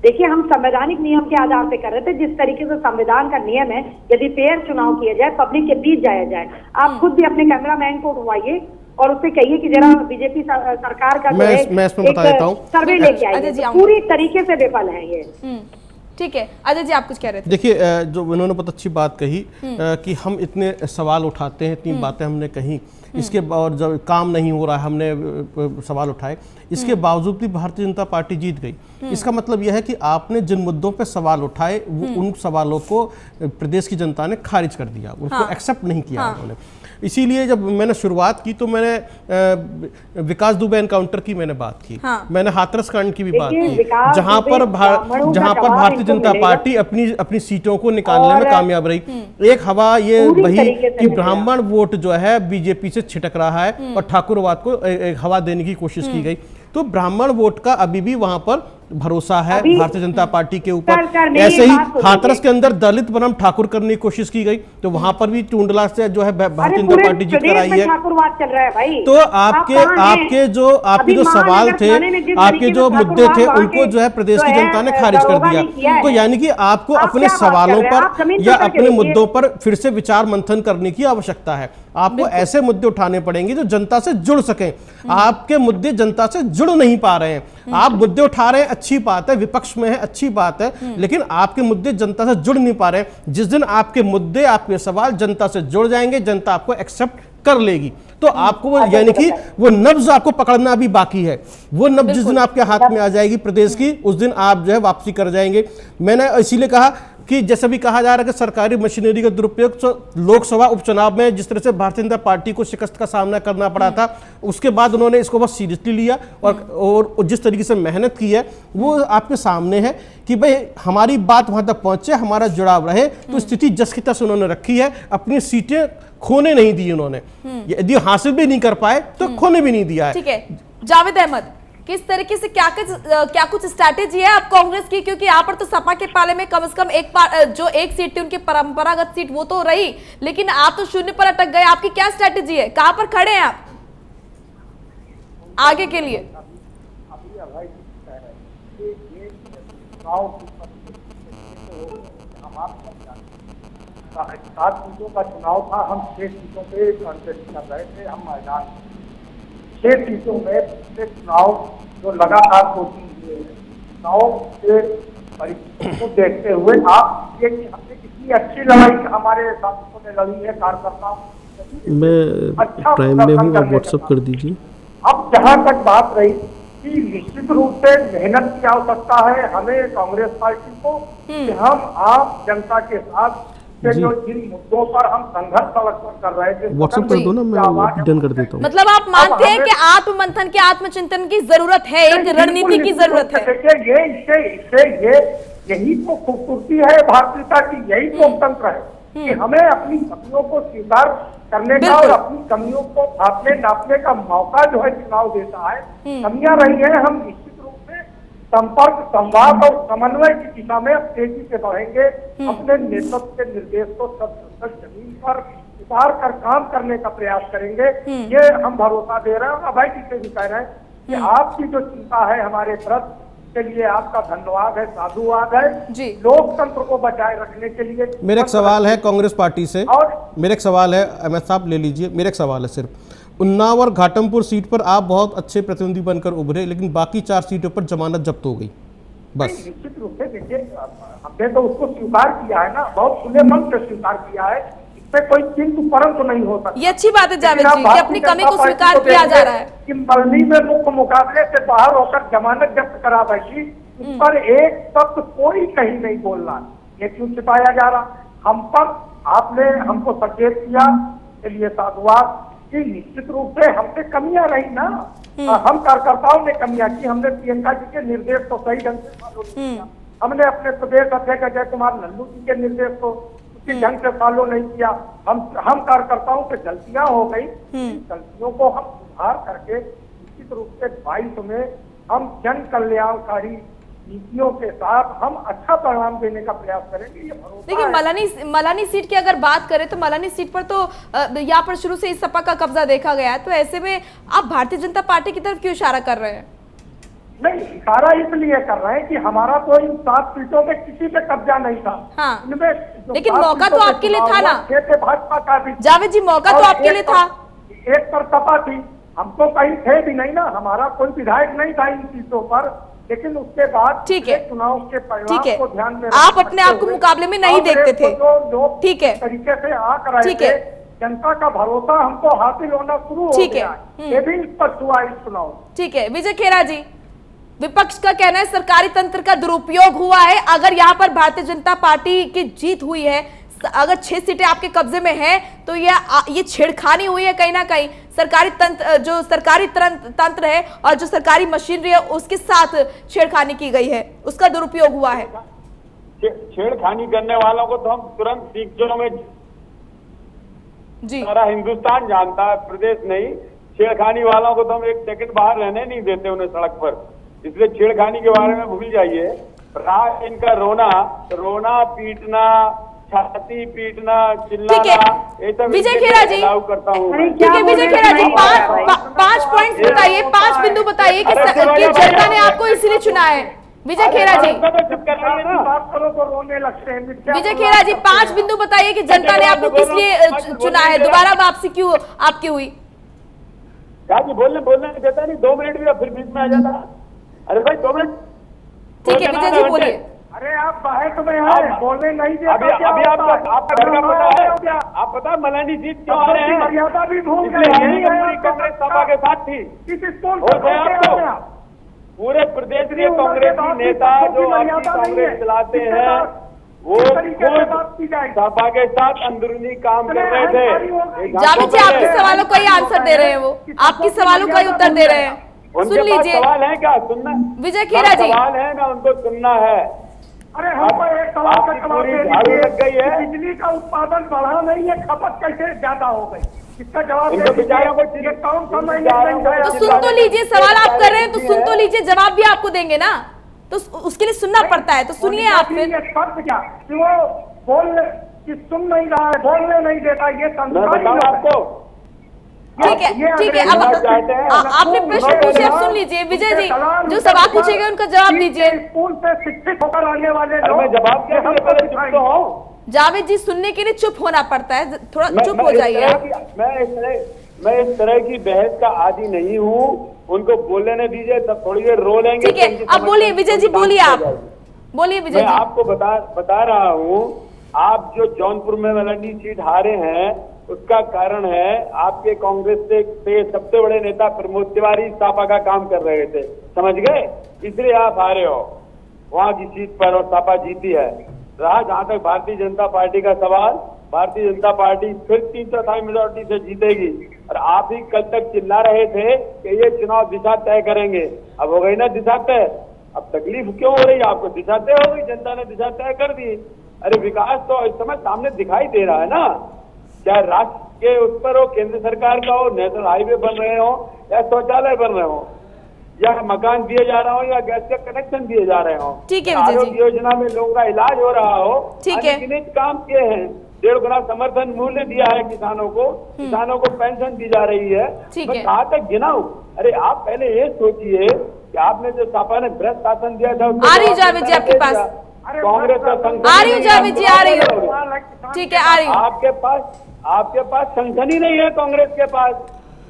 देखिए, हम संवैधानिक नियम के आधार पे कर रहे थे, जिस तरीके से संविधान का नियम है, यदि फेयर चुनाव किया जाए, पब्लिक के बीच जाया जाए। आप खुद भी अपने कैमरामैन को उठवाइए और उससे कहिए कि जरा बीजेपी सरकार का मैं इसमें बता देता हूँ, सर्वे लेके आइए। पूरी तरीके से विफल है ये। ठीक है, अजय जी आप कुछ कह रहे थे। देखिए, जो इन्होंने बहुत अच्छी बात कही कि हम इतने सवाल उठाते हैं, इतनी बातें हमने कही, इसके और जब काम नहीं हो रहा है हमने सवाल उठाए, इसके बावजूद भी भारतीय जनता पार्टी जीत गई। इसका मतलब यह है कि आपने जिन मुद्दों पे सवाल उठाए उन सवालों को प्रदेश की जनता ने खारिज कर दिया, उनको एक्सेप्ट नहीं किया उन्होंने। इसीलिए जब मैंने शुरुआत की तो मैंने विकास दुबे एनकाउंटर की मैंने बात की, मैंने हाथरस कांड की भी बात की, जहां पर भारतीय जनता पार्टी अपनी सीटों को निकालने में कामयाब रही। एक हवा ये बही कि ब्राह्मण वोट जो है बीजेपी से छिटक रहा है और ठाकुरवाद को एक हवा देने की कोशिश की गई। तो ब्राह्मण वोट का अभी भी वहां पर भरोसा है भारतीय जनता पार्टी के ऊपर। ऐसे ही हाथरस के अंदर दलित बनाम ठाकुर करने की कोशिश की गई, तो वहां पर भी टूंडला से जो है भारतीय जनता पार्टी जीत कर आई है। तो आपके जो सवाल थे, आपके जो मुद्दे थे, उनको जो है प्रदेश की जनता ने खारिज कर दिया। तो यानी कि आपको अपने सवालों पर या अपने मुद्दों पर फिर से विचार मंथन करने की आवश्यकता है। आपको ऐसे मुद्दे उठाने पड़ेंगे जो जनता से जुड़ सकें। आपके मुद्दे जनता से जुड़ नहीं पा रहे हैं। आप मुद्दे उठा रहे हैं, अच्छी बात है, विपक्ष में है, अच्छी बात है, लेकिन आपके मुद्दे जनता से जुड़ नहीं पा रहे हैं। जिस दिन आपके मुद्दे, आपके सवाल जनता से जुड़ जाएंगे, जनता आपको एक्सेप्ट कर लेगी। तो आपको यानी कि वो नब्ज आपको पकड़ना भी बाकी है। वो नब्ज जिस दिन आपके हाथ में आ जाएगी प्रदेश की, उस दिन आप जो है वापसी कर जाएंगे। मैंने इसीलिए कहा कि जैसे भी कहा जा रहा है कि सरकारी मशीनरी का दुरुपयोग, लोकसभा उपचुनाव में जिस तरह से भारतीय जनता पार्टी को शिकस्त का सामना करना पड़ा था, उसके बाद उन्होंने इसको बहुत सीरियसली लिया और जिस तरीके से मेहनत की है वो आपके सामने है कि भाई हमारी बात वहां तक पहुंचे, हमारा जुड़ाव रहे। तो स्थिति जस की तस उन्होंने रखी है, अपनी सीटें खोने नहीं दी उन्होंने। यदि हासिल भी नहीं कर पाए तो खोने भी नहीं दिया है। ठीक है, जावेद अहमद, किस तरीके से क्या कुछ स्ट्रैटेजी है आप कांग्रेस की? क्योंकि यहाँ पर तो सपा के पाले में कम से कम एक सीट थी उनकी परंपरागत सीट, वो तो रही, लेकिन आप तो शून्य पर अटक गए। आपकी क्या स्ट्रैटेजी है, कहां पर खड़े हैं आप आगे के लिए? सात सीटों का चुनाव था, हम 6 सीटों पे कंटेस्ट कर रहे थे। हम मैदान 6 सीटों में पिछले चुनाव जो लगातार कोचिंग हुए हैं, चुनाव के परिस्थिति को देखते हुए आप ये कि हमने कितनी अच्छी लड़ाई हमारे साथियों ने लड़ी है, कार्यकर्ताओं मैं अच्छा प्राइम में हूँ, आप व्हाट्सएप कर दीजिए। अब जहाँ तक बात रही कि निश्चित रूप से मेहनत की आवश्यकता है हमें कांग्रेस पार्टी को कि हम आप जनता के साथ जो जिन मुद्दों पर हम संघर्ष सड़क पर कर रहे थे, व्हाट्सएप कर दो ना, मैं डन कर देता हूँ। मतलब आप मानते हैं कि आत्ममंथन के आत्मचिंतन की जरूरत है, एक रणनीति की जरूरत है। यही तो खूबसूरती है भारतीयता की, यही तो लोकतंत्र है कि हमें अपनी कमियों को स्वीकार करने का और अपनी कमियों को भापने नापने का मौका जो है चुनाव देता है। कमियां रही है, हम निश्चित रूप से संपर्क, संवाद और समन्वय की दिशा में अब तेजी से बढ़ेंगे। अपने नेतृत्व के निर्देश को सब जमीन पर उतार कर काम करने का प्रयास करेंगे, ये हम भरोसा दे रहे हैं। और अभय जी से भी कह रहे हैं कि आपकी जो चिंता है हमारे प्रति के लिए आपका धन्यवाद है, साधुवाद है जी। लोकतंत्र को बचाए रखने के लिए मेरा एक सवाल है कांग्रेस पार्टी से, और मेरा एक सवाल है, अहमद साहब ले लीजिए, मेरा एक सवाल है सिर्फ, उन्नाव और घाटमपुर सीट पर आप बहुत अच्छे प्रतिनिधि बनकर उभरे, लेकिन बाकी 4 सीटों पर जमानत जब्त हो गई बस। निश्चित रूप से देखिए, हमने तो उसको स्वीकार किया है ना, बहुत खुले मन से स्वीकार किया है, इसमें कोई किंतु परंतु नहीं हो सकता। ये अच्छी बात है जावेद जी कि अपनी कमी को स्वीकार किया जा रहा है कि मल्ली में मुख्य मुकाबले से बाहर होकर जमानत जब्त करा बैठी, उस पर एक शब्द कोई कहीं नहीं बोलना, ये क्यों छिपाया जा रहा? हम पर आपने हमको सचेत किया, के लिए साधुवाद कि निश्चित रूप से हमसे कमियां रही ना, हम कार्यकर्ताओं ने कमियां की, हमने प्रियंका जी के निर्देश को सही ढंग से फॉलो नहीं किया, हमने अपने प्रदेश अध्यक्ष अजय कुमार लल्लू जी के निर्देश को उसी ढंग से फॉलो नहीं किया, हम कार्यकर्ताओं से गलतियां हो गई, गलतियों को हम सुधार करके निश्चित रूप से 22 में हम जन कल्याणकारी नीतियों के साथ हम अच्छा परिणाम देने का प्रयास करेंगे, ये भरोसा देखिए मलानी सीट की अगर बात करें तो मलानी सीट पर तो यहाँ पर शुरू से इस सपा का कब्जा देखा गया है, तो ऐसे में आप भारतीय जनता पार्टी की तरफ क्यों इशारा कर रहे हैं? नहीं, इशारा इसलिए कर रहे हैं कि हमारा तो इन 7 सीटों में किसी पे कब्जा नहीं था। हाँ। इनमें लेकिन मौका तो आपके लिए था ना भाजपा का भी, जावेद जी, मौका तो आपके लिए था। एक पर सपा थी, हम तो कहीं थे भी नहीं ना, हमारा कोई विधायक नहीं था इन सीटों पर, लेकिन उसके बाद ठीक है, चुनाव के परिणाम को ध्यान में आप अपने आप को मुकाबले में नहीं देखते थे, ठीक है, तरीके से आ कर रहे थे, जनता का भरोसा हमको हासिल होना शुरू हो गया, ये भी स्पष्ट हुआ इस चुनाव। ठीक है विजय खेरा जी, विपक्ष का कहना है सरकारी तंत्र का दुरुपयोग हुआ है, अगर यहाँ पर भारतीय जनता पार्टी की जीत हुई है, अगर 6 सीटें आपके कब्जे में हैं, तो ये छेड़खानी हुई है कहीं ना कहीं, सरकारी तंत्र जो सरकारी तंत्र है और जो सरकारी मशीनरी है उसके साथ छेड़खानी की गई है, उसका दुरुपयोग हुआ है। छेड़खानी करने वालों को तो हम तुरंत सीटों में जी, सारा हिंदुस्तान जानता है, प्रदेश नहीं, छेड़खानी वालों को तो हम 1 सेकंड बाहर रहने नहीं देते उन्हें सड़क पर, इसलिए छेड़खानी के बारे में भूल जाइए। रात इनका रोना पीटना, छाती पीटना, चिल्लाना, विजय खेरा जी करता हूँ। ठीक है विजय खेरा जी, 5 पॉइंट्स बताइए, 5 बिंदु बताइए कि जनता ने आपको इसलिए चुना है। विजय खेरा जी, विजय खेरा जी 5 बिंदु बताइए कि जनता ने आपको किस लिए चुना है, दोबारा वापसी क्यों आपकी हुई? क्या जी बोलने देता नहीं, 2 मिनट भी फिर बीच में आ जाता। अरे भाई 2 मिनट, ठीक है विजय जी बोलिए। अरे आप बहस में हैं, बोलने नहीं देते। अभी आपका घर का पता है, आप पता मलानी जीत क्यों आ रहे हैं? मर्यादा भी भूल पूरी कांग्रेस सपा के साथ थी, पूरे प्रदेश के कांग्रेसी नेता जो आपकी कांग्रेस चलाते हैं वो सपा के साथ अंदरूनी काम कर रहे थे। जावेद जी आपके सवालों का ही आंसर दे रहे हैं, वो आपके सवालों का ही उत्तर दे रहे हैं, सुन लीजिए। सवाल है क्या सुनना? विजय खेरा जी सवाल है ना, उनको सुनना है। अरे हमको एक सवाल का जवाब दे लग गई है, बिजली का उत्पादन बढ़ा नहीं है, खपत कैसे ज्यादा हो गई, इसका जवाब इनको बेचारों को कौन समझ तो सुन तो लीजिए, सवाल आप कर रहे हैं तो सुन तो लीजिए, जवाब भी आपको देंगे ना, तो उसके लिए सुनना पड़ता है, तो सुनिए आप फिर। शब्द क्या कि वो बोल कि सुन नहीं रहा है, बोलने नहीं देता, ये संस्कार आपको ठीक है अब आपने प्रश्न पूछे, अब सुन लीजिए विजय जी, जो सवाल पूछेगा उनका जवाब दीजिए। स्कूल से शिक्षित होकर आने वाले जवाब क्या? जावेद जी सुनने के लिए चुप होना पड़ता है, थोड़ा चुप हो जाइए आप। मैं इस तरह की बहस का आदी नहीं हूँ, उनको बोलने दीजिए, तब थोड़ी देर रो लेंगे। ठीक है अब बोलिए विजय जी, बोलिए आप, बोलिए विजय जी। मैं आपको बता रहा हूँ, आप जो जौनपुर में मलानी सीट हारे हैं उसका कारण है आपके कांग्रेस से सबसे बड़े नेता प्रमोद तिवारी सपा का काम कर रहे थे, समझ गए, इसलिए आप हारे हो वहां की सीट पर और सपा जीती है। रहा जहां तक भारतीय जनता पार्टी का सवाल, भारतीय जनता पार्टी फिर 3/4 मेजॉरिटी से जीतेगी, और आप ही कल तक चिल्ला रहे थे कि ये चुनाव दिशा तय करेंगे, अब हो गई ना दिशा तय, अब तकलीफ क्यों हो रही है आपको? दिशा तय हो गई, जनता ने दिशा तय कर दी। अरे विकास तो इस समय सामने दिखाई दे रहा है ना, चाहे राष्ट्र के उस पर हो, केंद्र सरकार का हो, नेशनल हाईवे बन रहे हो या शौचालय बन रहे हो, या मकान दिए जा रहा हो या गैस का कनेक्शन दिए जा रहे हो, ठीक है विजय जी। आरोग्य योजना में लोगों का इलाज हो रहा हो, ठीक है। अनगिनत काम किए हैं, 1.5 गुना समर्थन मूल्य दिया है किसानों को पेंशन दी जा रही है। ठीक मैं है। कहाँ तक गिनाऊं? अरे आप पहले ये सोचिए कि आपने जो सपा ने भ्रष्ट शासन दिया था, आ रही हूँ जावेद जी आपके पास। कांग्रेस का संगठन आ रही हूँ जावेद जी, आ रही हूँ। ठीक है, आ रही हूँ। आपके पास संगठन ही नहीं है कांग्रेस के पास,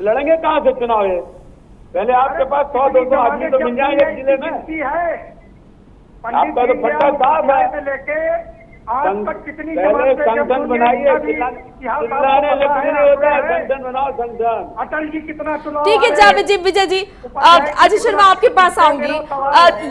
लड़ेंगे कहाँ से चुनाव है? पहले आपके पास 100-200 आदमी तो मिल जाएंगे जिले में। आपका तो फट्टा साफ है। आज तक कितनी पहले संगठन बनाइए, चिल्लाने लगते नहीं होता है, संगठन बनाओ संगठन। अटल जी कितना चुनाव। ठीक है जावेद जी, विजय जी, अजय शर्मा आपके पास आऊंगी।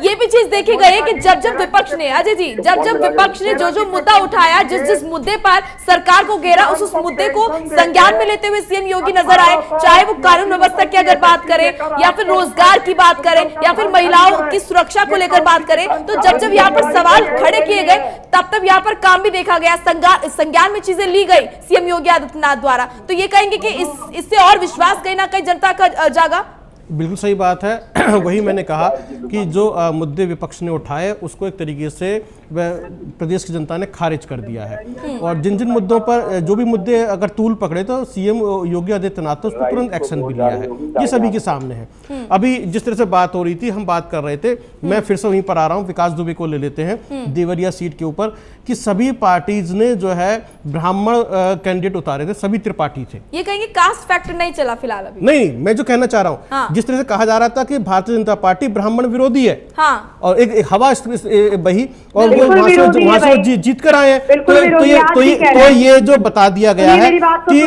ये भी चीज देखी गई है कि जब जब विपक्ष ने, अजय जी, जब जब विपक्ष ने जो मुद्दा उठाया, जिस मुद्दे पर सरकार को घेरा, उस मुद्दे को संज्ञान में लेते हुए सीएम योगी नजर आए। चाहे वो कानून व्यवस्था की अगर बात करें, या फिर रोजगार की बात करें, या फिर महिलाओं की सुरक्षा को लेकर बात करें, तो जब जब यहाँ पर सवाल खड़े किए गए, तब यहाँ पर काम भी देखा गया, संज्ञान में चीजें ली गई सीएम योगी आदित्यनाथ द्वारा। तो ये कहेंगे कि इससे और विश्वास कहीं ना कहीं जनता का जागा। बिल्कुल सही बात है। वही मैंने कहा कि जो मुद्दे विपक्ष ने उठाए उसको एक तरीके से प्रदेश की जनता ने खारिज कर दिया है, और जिन जिन मुद्दों पर, जो भी मुद्दे अगर तूल पकड़े तो सीएम योगी आदित्यनाथ ने उस पर तुरंत एक्शन भी लिया है। ये सभी के सामने है। अभी जिस तरह से बात हो रही थी, हम बात कर रहे थे, मैं फिर से वहीं पर आ रहा हूँ, विकास दुबे को ले लेते हैं, देवरिया सीट के ऊपर, कि सभी पार्टीज ने जो है ब्राह्मण कैंडिडेट उतारे थे, सभी त्रिपाठी थे। ये कहेंगे कास्ट फैक्टर नहीं चला फिलहाल अभी। नहीं, मैं जो कहना चाह रहा हूँ, हाँ। जिस तरह से कहा जा रहा था कि भारतीय जनता पार्टी ब्राह्मण विरोधी है, हाँ। और एक हवा बही, और वो बिल्कुल वहां से जीत कर आए हैं, तो ये जो बता दिया गया है कि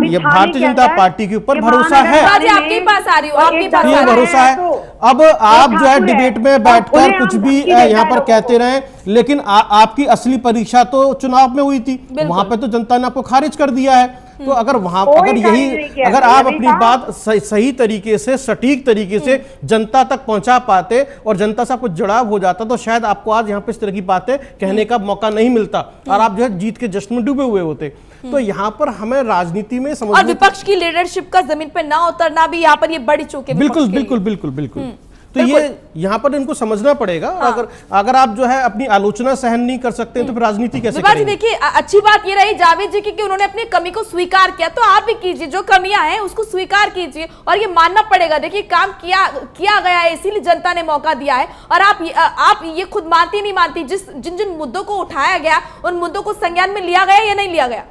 ये भारतीय जनता पार्टी के ऊपर भरोसा है, आपके पास आ रही हूँ, आपके पास ये भरोसा है। अब आप जो है डिबेट में बैठकर कुछ भी यहाँ पर कहते रहे, लेकिन आपकी असली परीक्षा तो चुनाव में हुई थी, वहां पे तो जनता ने आपको खारिज कर दिया है। तो अगर वहां, अगर आप अपनी बात सही तरीके से, सटीक तरीके से जनता तक पहुंचा पाते और जनता से आपको जुड़ाव हो जाता, तो शायद आपको आज यहाँ पे इस तरह की बातें कहने का मौका नहीं मिलता, और आप जो है जीत के जश्न में डूबे हुए होते। तो यहाँ पर हमें राजनीति में समझ, और विपक्ष की लीडरशिप का जमीन पे ना उतरना भी यहाँ पर ये बड़ी चूक है। बिल्कुल बिल्कुल बिल्कुल बिल्कुल। तो ये यहाँ पर इनको समझना पड़ेगा। हाँ। अगर आप जो है अपनी आलोचना सहन नहीं कर सकते हैं तो फिर राजनीति कैसे करेंगे? देखिए, अच्छी बात ये रही जावेद जी की कि उन्होंने अपनी कमी को स्वीकार किया, तो आप भी कीजिए, जो कमियां हैं उसको स्वीकार कीजिए, और ये मानना पड़ेगा। देखिए, काम किया गया है, इसीलिए जनता ने मौका दिया है, और आप ये खुद मानती नहीं मानती, जिन जिन मुद्दों को उठाया गया, उन मुद्दों को संज्ञान में लिया गया या नहीं लिया गया?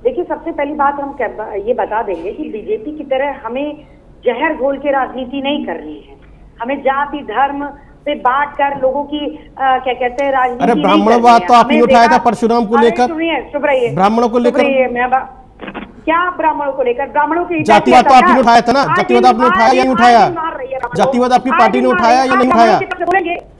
देखिए, सबसे पहली बात हम ये बता देंगे कि बीजेपी की तरह हमें जहर घोल के राजनीति नहीं करनी है। हमें जाति धर्म से बांट कर लोगों की क्या कहते हैं राजनीति। अरे ब्राह्मणवाद तो आपने उठाया था परशुराम को लेकर, चुप रहिए, ब्राह्मणों को लेकर, क्या ब्राह्मणों को लेकर? ब्राह्मणों की जातिवाद तो आपने उठाया था ना, जातिवाद आपने उठाया या नहीं उठाया? जातिवाद आपकी पार्टी ने उठाया या नहीं उठाया?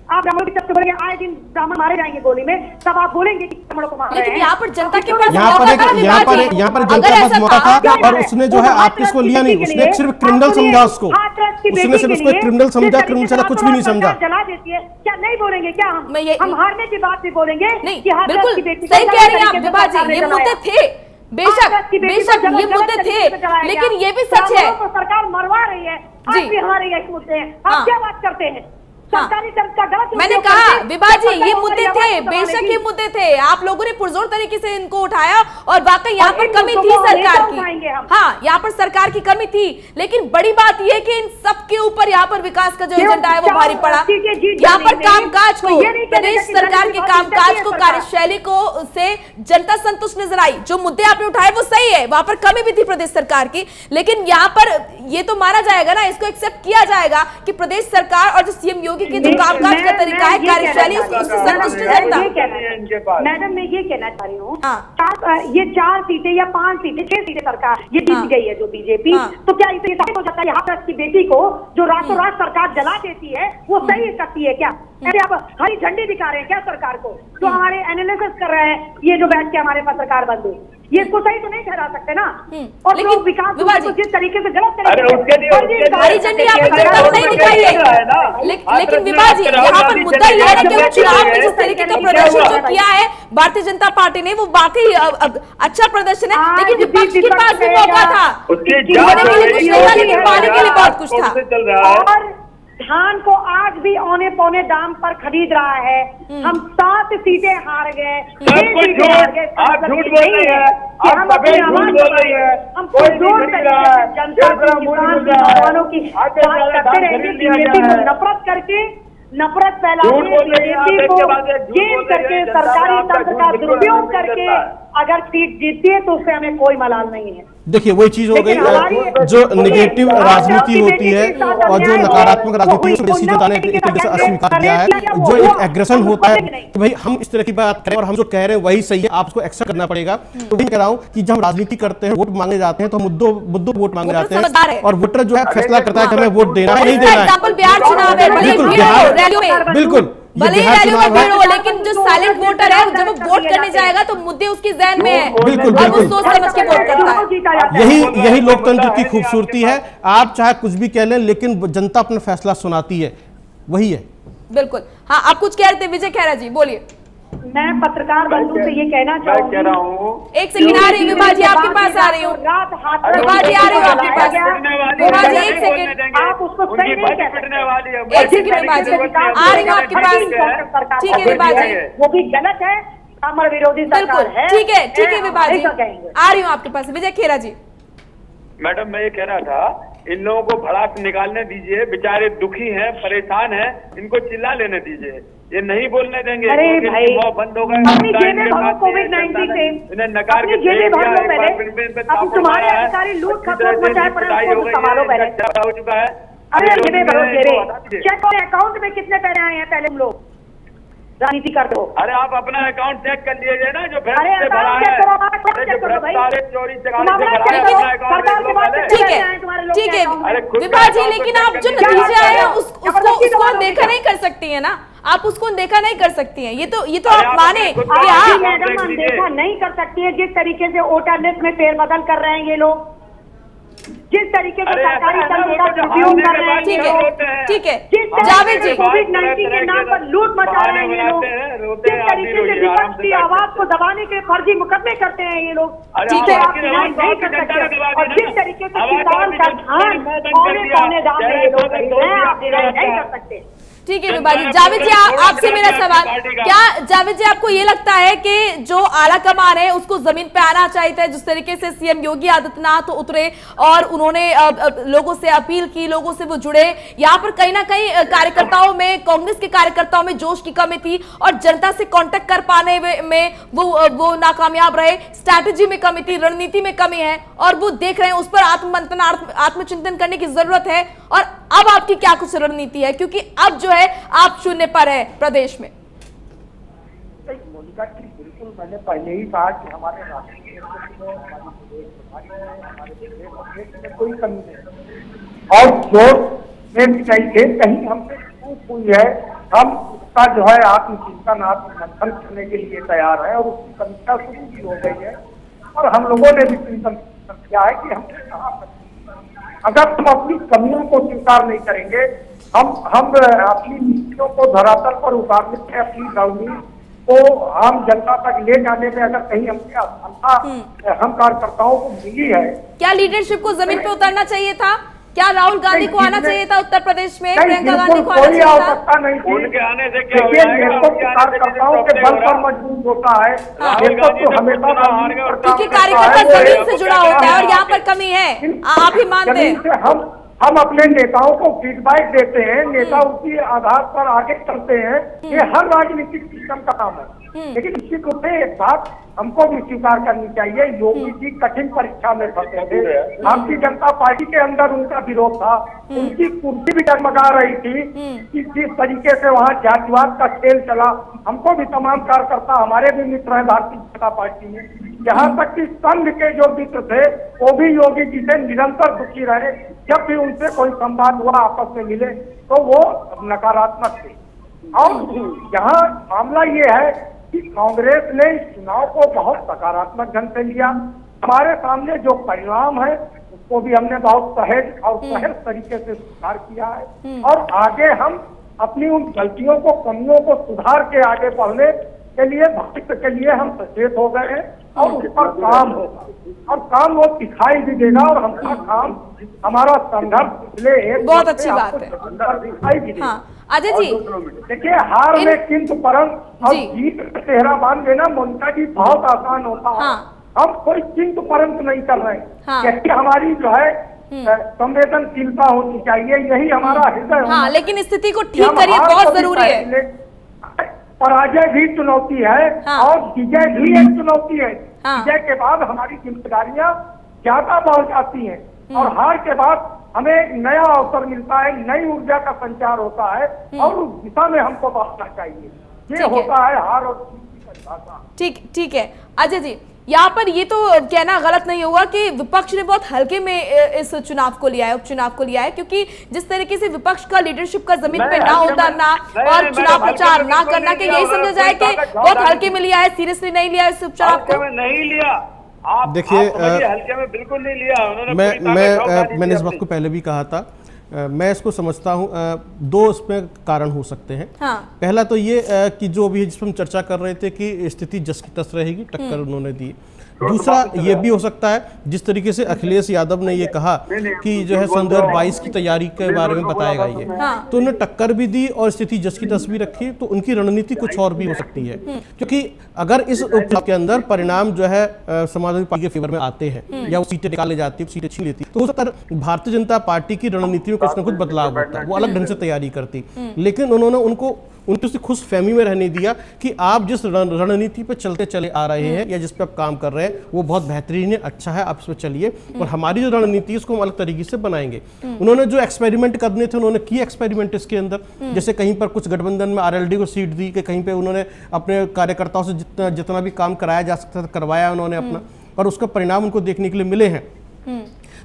आप ब्राह्मणों की तरफ से बोलेंगे, आए दिन ब्राह्मण मारे जाएंगे गोली में, तब आप बोलेंगे कि ब्राह्मणों को मार रहे हैं। लेकिन यहाँ पर जनता के पास यहाँ पर जनता के पास मौका था, और उसने जो है आप किसको लिया नहीं, उसने सिर्फ क्रिमिनल समझा उसको, उसने सिर्फ उसको क्रिमिनल समझा, क्रिमिनल से कुछ भी नहीं समझा। जला देती है क्या? नहीं बोलेंगे क्या? हम हारने की बात भी बोलेंगे नहीं, बिल्कुल सही कह रही हैं आप विभा जी, ये मुद्दे थे, बेशक ये मुद्दे थे, लेकिन ये भी सच है सरकार मरवा रही है, आज भी हार रही है इस मुद्दे। आप क्या बात करते हैं? सरकारी तरफ का गलत, मैंने कहा विभा जी, ये मुद्दे थे, बेशक ये मुद्दे थे, आप लोगों ने पुरजोर तरीके से इनको उठाया, और वाकई यहाँ पर कमी थी सरकार की। हाँ, यहाँ पर सरकार की कमी थी, लेकिन बड़ी बात ये कि इन सब के ऊपर यहाँ पर विकास का जो एजेंडा है वो भारी पड़ा। यहाँ पर कामकाज को, प्रदेश सरकार के कामकाज को, कार्यशैली को से जनता संतुष्ट नजर आई। जो मुद्दे आपने उठाए वो सही है, वहां पर कमी भी थी प्रदेश सरकार की, लेकिन यहाँ पर ये तो माना जाएगा ना, इसको एक्सेप्ट किया जाएगा कि प्रदेश सरकार और जो सीएम योगी के जो कामकाज का तरीका है, कार्यशैली, उससे संतुष्ट जनता। मैडम, मैं ये कहना चाह रही हूँ, ये 4 सीटें या 5 सीटें, 6 सीटें सरकार ये जीत गई है जो बीजेपी, तो क्या इसे हो जाता है यहाँ की बेटी को जो रातों रात सरकार जला देती है वो सही करती है क्या? अरे आप हरी झंडी दिखा रहे हैं क्या सरकार को? जो हमारे एनालिसिस कर रहे हैं ये जो बैठ के हमारे पत्रकार बंधु, ये इसको सही तो नहीं ठहरा सकते ना। और लेकिन लोग विकास विभा जी, को जिस तरीके से गलत अरे उसके लिए हरी झंडी आपने जब तक नहीं दिखाई है। लेकिन विभा जी, यहाँ पर मुद्दा ये है कि चुनाव में जिस तरीके का प्रदर्शन जो किया है भारतीय जनता पार्टी ने, वो वाकई अच्छा प्रदर्शन है, लेकिन विपक्ष के पास भी मौका था, उसकी होने के लिए कुछ नहीं था, लेकिन पाने के लिए बहुत कुछ था। चल रहा है और धान को आज भी औने पौने दाम पर खरीद रहा है। हम 7 सीटें हार गए, 6 सीटें हार गए। आप झूठ बोल रही है, हम अपनी आवाज बोल रही है, हम जोर जनता नौजवानों की बात करते रहेंगे। बीजेपी को नफरत करके, नफरत फैलाके, बीजेपी को गेम करके, सरकारी तंत्र का दुरुपयोग करके अगर सीट जीतती है तो उससे हमें कोई मलाल नहीं है। देखिए वही चीज हो गई जो नेगेटिव राजनीति होती है और जो नकारात्मक राजनीति है, किसी नेता ने एक तरह से अस्वीकार किया है। जो एक एग्रेशन होता है कि भाई हम इस तरह की बात करें और हम जो कह रहे हैं वही सही है, आपको एक्सेप्ट करना पड़ेगा। तो वही कह रहा हूँ कि जब हम राजनीति करते हैं, वोट मांगे जाते हैं, तो मुद्दों वोट मांगे जाते हैं और वोटर जो है फैसला करता है कि हमें वोट देना है नहीं देना है। बिहार चुनाव है, बिल्कुल भले ही रैलियों में भीड़ हो, लेकिन जो साइलेंट वोटर है जब वो वोट करने जाएगा तो मुद्दे उसकी ज़हन में है, बिल्कुल और वो सोच समझ के वोट करता है। यही लोकतंत्र की खूबसूरती है। आप चाहे कुछ भी कह लें, लेकिन जनता अपना फैसला सुनाती है, वही है। बिल्कुल। हाँ, आप कुछ कह रहे थे विजय खैरा जी, बोलिए। मैं पत्रकार बंधु से ये कहना चाहूंगी, कह रहा हूँ एक सेकंड आ रही विभा जी, आपके पास आ रही हूँ। विभा जी आ रही हूँ आपके पास। विभा जी एक सेकंड, आप उसको सही नहीं कह सकते। एक सेकंड विभा जी आ रही हूँ आपके पास। ठीक है विभा जी, वो भी गलत है, कामर विरोधी सरकार है। ठीक है विभा जी, आ रही हूँ आपके पास। विजय खेरा जी। मैडम मैं ये कह रहा था, इन लोगों को भड़ास निकालने दीजिए, बेचारे दुखी हैं, परेशान हैं, इनको चिल्ला लेने दीजिए, ये नहीं बोलने देंगे। अरे भाई, बंद हो गए, अपनी जेबें भरो कोविड-19 से, इन्हें नकार के जेबें भर लो पहले। अब तुम्हारे अधिकारी लूट खसोट मचाए पड़े, उनको संभालो पहले। हो चुका है। अरे जेबें भरो, जेबें चेक करो अकाउंट में कितने पैसे आए हैं, पहले हम लोग राजनीति कर दो। अरे आप अपना अकाउंट चेक कर लीजिए ना, जो भ्रष्ट अरे से भरा अकाउंट है, चेक करो, भाई चोरी चकारी से भरा है। ठीक है विभा जी, लेकिन आप जो नतीजे आए हैं उसको देखा नहीं कर सकती है ना, आप उसको देखा नहीं कर सकती हैं। ये तो आप माने कि हाँ मैडम हम देखा नहीं कर सकती है। जिस तरीके से वोटर लिस्ट में फेरबदल कर रहे हैं ये लोग, जिस तरीके से सरकारी तंत्र का दुरुपयोग कर रहे हैं, ठीक है जावेद जी, कोविड-19 के नाम पर लूट मचा रहे हैं ये लोग, जिस तरीके से विपक्ष की आवाज को दबाने के फर्जी मुकदमे करते हैं ये लोग, ठीक है आप नहीं कर सकते। और जिस तरीके से किसान का धान पौने पौने दाम में ये लोग खरीद रहे हैं, आप नहीं कर सकते। ठीक है विभा जी। जावेद जी आपसे मेरा सवाल, क्या जावेद जी आपको ये लगता है कि जो आला कमान है उसको जमीन पे आना चाहिए था? जिस तरीके से सीएम योगी आदित्यनाथ उतरे और उन्होंने लोगों से अपील की, लोगों से वो जुड़े, यहाँ पर कहीं ना कहीं कार्यकर्ताओं में, कांग्रेस के कार्यकर्ताओं में जोश की कमी थी और जनता से कांटेक्ट कर पाने में वो नाकामयाब रहे, स्ट्रैटेजी में कमी थी, रणनीति में कमी है और वो देख रहे हैं उस पर आत्ममंथन, आत्मचिंतन करने की जरूरत है। और अब आपकी क्या कुछ रणनीति है, क्योंकि अब जो है आप शून्य पर है प्रदेश में? मोनिका जी, बिल्कुल मैंने पहले ही कहा कि हमारे राष्ट्रीय में कोई कमी नहीं और जोर में भी नहीं थे, कहीं हमसे चूक हुई है। हम उसका जो है आत्मचिंतन, आत्ममंथन करने के लिए तैयार है और उसकी समीक्षा शुरू भी हो गई है और हम लोगों ने भी चिंतन किया है कि हमने कहा, अगर हम अपनी कमियों को स्वीकार नहीं करेंगे, हम अपनी नीतियों को धरातल पर उतारने में, अपनी रणनीति को आम जनता तक ले जाने में अगर कहीं हमसे असफलता हम कार्यकर्ताओं को मिली है, क्या लीडरशिप को जमीन पे उतारना चाहिए था? क्या राहुल गांधी को आना चाहिए था उत्तर प्रदेश में? प्रियंका गांधी को आना चाहिए था? नहीं थी। उनके आने से क्या देखिए, नेतृत्व कार्यकर्ताओं के बल पर मजबूत होता है, नेतृत्व तो हमेशा, क्योंकि कार्यकर्ता जमीन से जुड़ा होता है और यहाँ पर कमी है, आप ही मानते हैं। हम अपने नेताओं को फीडबैक देते हैं, नेता उसी आधार पर आगे चलते हैं, ये हर राजनीतिक सिस्टम का काम है। लेकिन निश्चित रूप से एक बात हमको भी स्वीकार करनी चाहिए, योगी जी कठिन परीक्षा में फंसे थे। भारतीय जनता पार्टी के अंदर उनका विरोध था, उनकी कुर्सी भी डगमगा रही थी कि जिस तरीके से वहाँ जातिवाद का खेल चला। हमको भी तमाम कार्यकर्ता, हमारे भी मित्र हैं भारतीय जनता पार्टी में, यहाँ तक कि संघ के जो मित्र थे वो भी योगी जी से निरंतर दुखी रहे। जब भी उनसे कोई संवाद हुआ, आपस में मिले, तो वो नकारात्मक थे। और यहाँ मामला ये है कि कांग्रेस ने इस चुनाव को बहुत सकारात्मक ढंग से लिया। हमारे सामने जो परिणाम है उसको भी हमने बहुत सहज और सहज तरीके से सुधार किया है और आगे हम अपनी उन गलतियों को, कमियों को सुधार के आगे बढ़ने के लिए, भविष्य के लिए हम सचेत हो गए हैं और उस पर काम होगा और काम वो दिखाई भी देगा और हमारा काम, हमारा संघर्ष पिछले बहुत अच्छी बात है, दिखाई भी देगा। हाँ अजय जी देखिए, हार में किंतु परंतु और जीत में चेहरा बांध देना मोनिका जी बहुत आसान होता है। हम कोई किंतु परंतु नहीं कर रहे हैं, यही हमारी जो है संवेदनशीलता होनी चाहिए, यही हमारा हृदय। हाँ, लेकिन स्थिति को ठीक करिए, बहुत जरूरी है। पराजय भी चुनौती है और विजय भी एक चुनौती है। विजय के बाद हमारी जिम्मेदारियां ज्यादा बढ़ जाती हैं और हार के बाद हमें एक नया अवसर मिलता है, नई ऊर्जा का संचार होता है और उस दिशा में हमको बढ़ना चाहिए। ये होता है हार और जीत की परिभाषा। ठीक है अजय जी, यहाँ पर ये तो कहना गलत नहीं होगा कि विपक्ष ने बहुत हल्के में इस चुनाव को लिया है, उपचुनाव को लिया है, क्योंकि जिस तरीके से विपक्ष का लीडरशिप का जमीन पे ना उतरना और चुनाव प्रचार ना करना, कि यही समझा जाए कि बहुत हल्के में लिया है, सीरियसली नहीं लिया इस उपचुनाव को। नहीं लिया, आप देखिए हल्के में बिल्कुल नहीं लिया। मैंने इस बात को पहले भी कहा था, मैं इसको समझता हूँ दो इसमें कारण हो सकते हैं। हाँ। पहला तो ये कि जो अभी जिस पर हम चर्चा कर रहे थे कि स्थिति जस की तस रहेगी, टक्कर उन्होंने दी। दूसरा ये भी हो सकता है जिस तरीके से अखिलेश यादव ने ये कहा कि जो है सन 2022 की तैयारी के बारे में बताएगा ये, तो उन्हें टक्कर भी दी और स्थिति जस की तस भी रखी, तो उनकी रणनीति कुछ और भी हो सकती है। क्योंकि अगर इस उपचुनाव के अंदर परिणाम जो है समाजवादी पार्टी के फेवर में आते हैं या वो सीटें निकाले जाती है, सीटें छीन लेती, तो हो सकता है भारतीय जनता पार्टी की रणनीति में कुछ न कुछ बदलाव होता है, वो अलग ढंग से तैयारी करती। लेकिन उन्होंने उनको से खुश फहमी में रहने दिया कि आप जिस रणनीति पे चलते चले आ रहे हैं या जिस पे आप काम कर रहे हैं वो बहुत बेहतरीन है, अच्छा है, आप इस पे चलिए और हमारी जो रणनीति है उसको हम अलग तरीके से बनाएंगे। उन्होंने जो एक्सपेरिमेंट करने थे उन्होंने किए एक्सपेरिमेंट इसके अंदर, जैसे कहीं पर कुछ गठबंधन में आरएलडी को सीट दी, कि कहीं पे उन्होंने अपने कार्यकर्ताओं से जितना भी काम कराया जा सकता था करवाया उन्होंने अपना, और उसका परिणाम उनको देखने के लिए मिले हैं।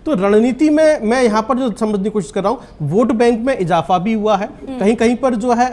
तो रणनीति में मैं यहाँ पर जो समझने की कोशिश कर रहा हूँ, वोट बैंक में इजाफा भी हुआ है, कहीं कहीं पर जो है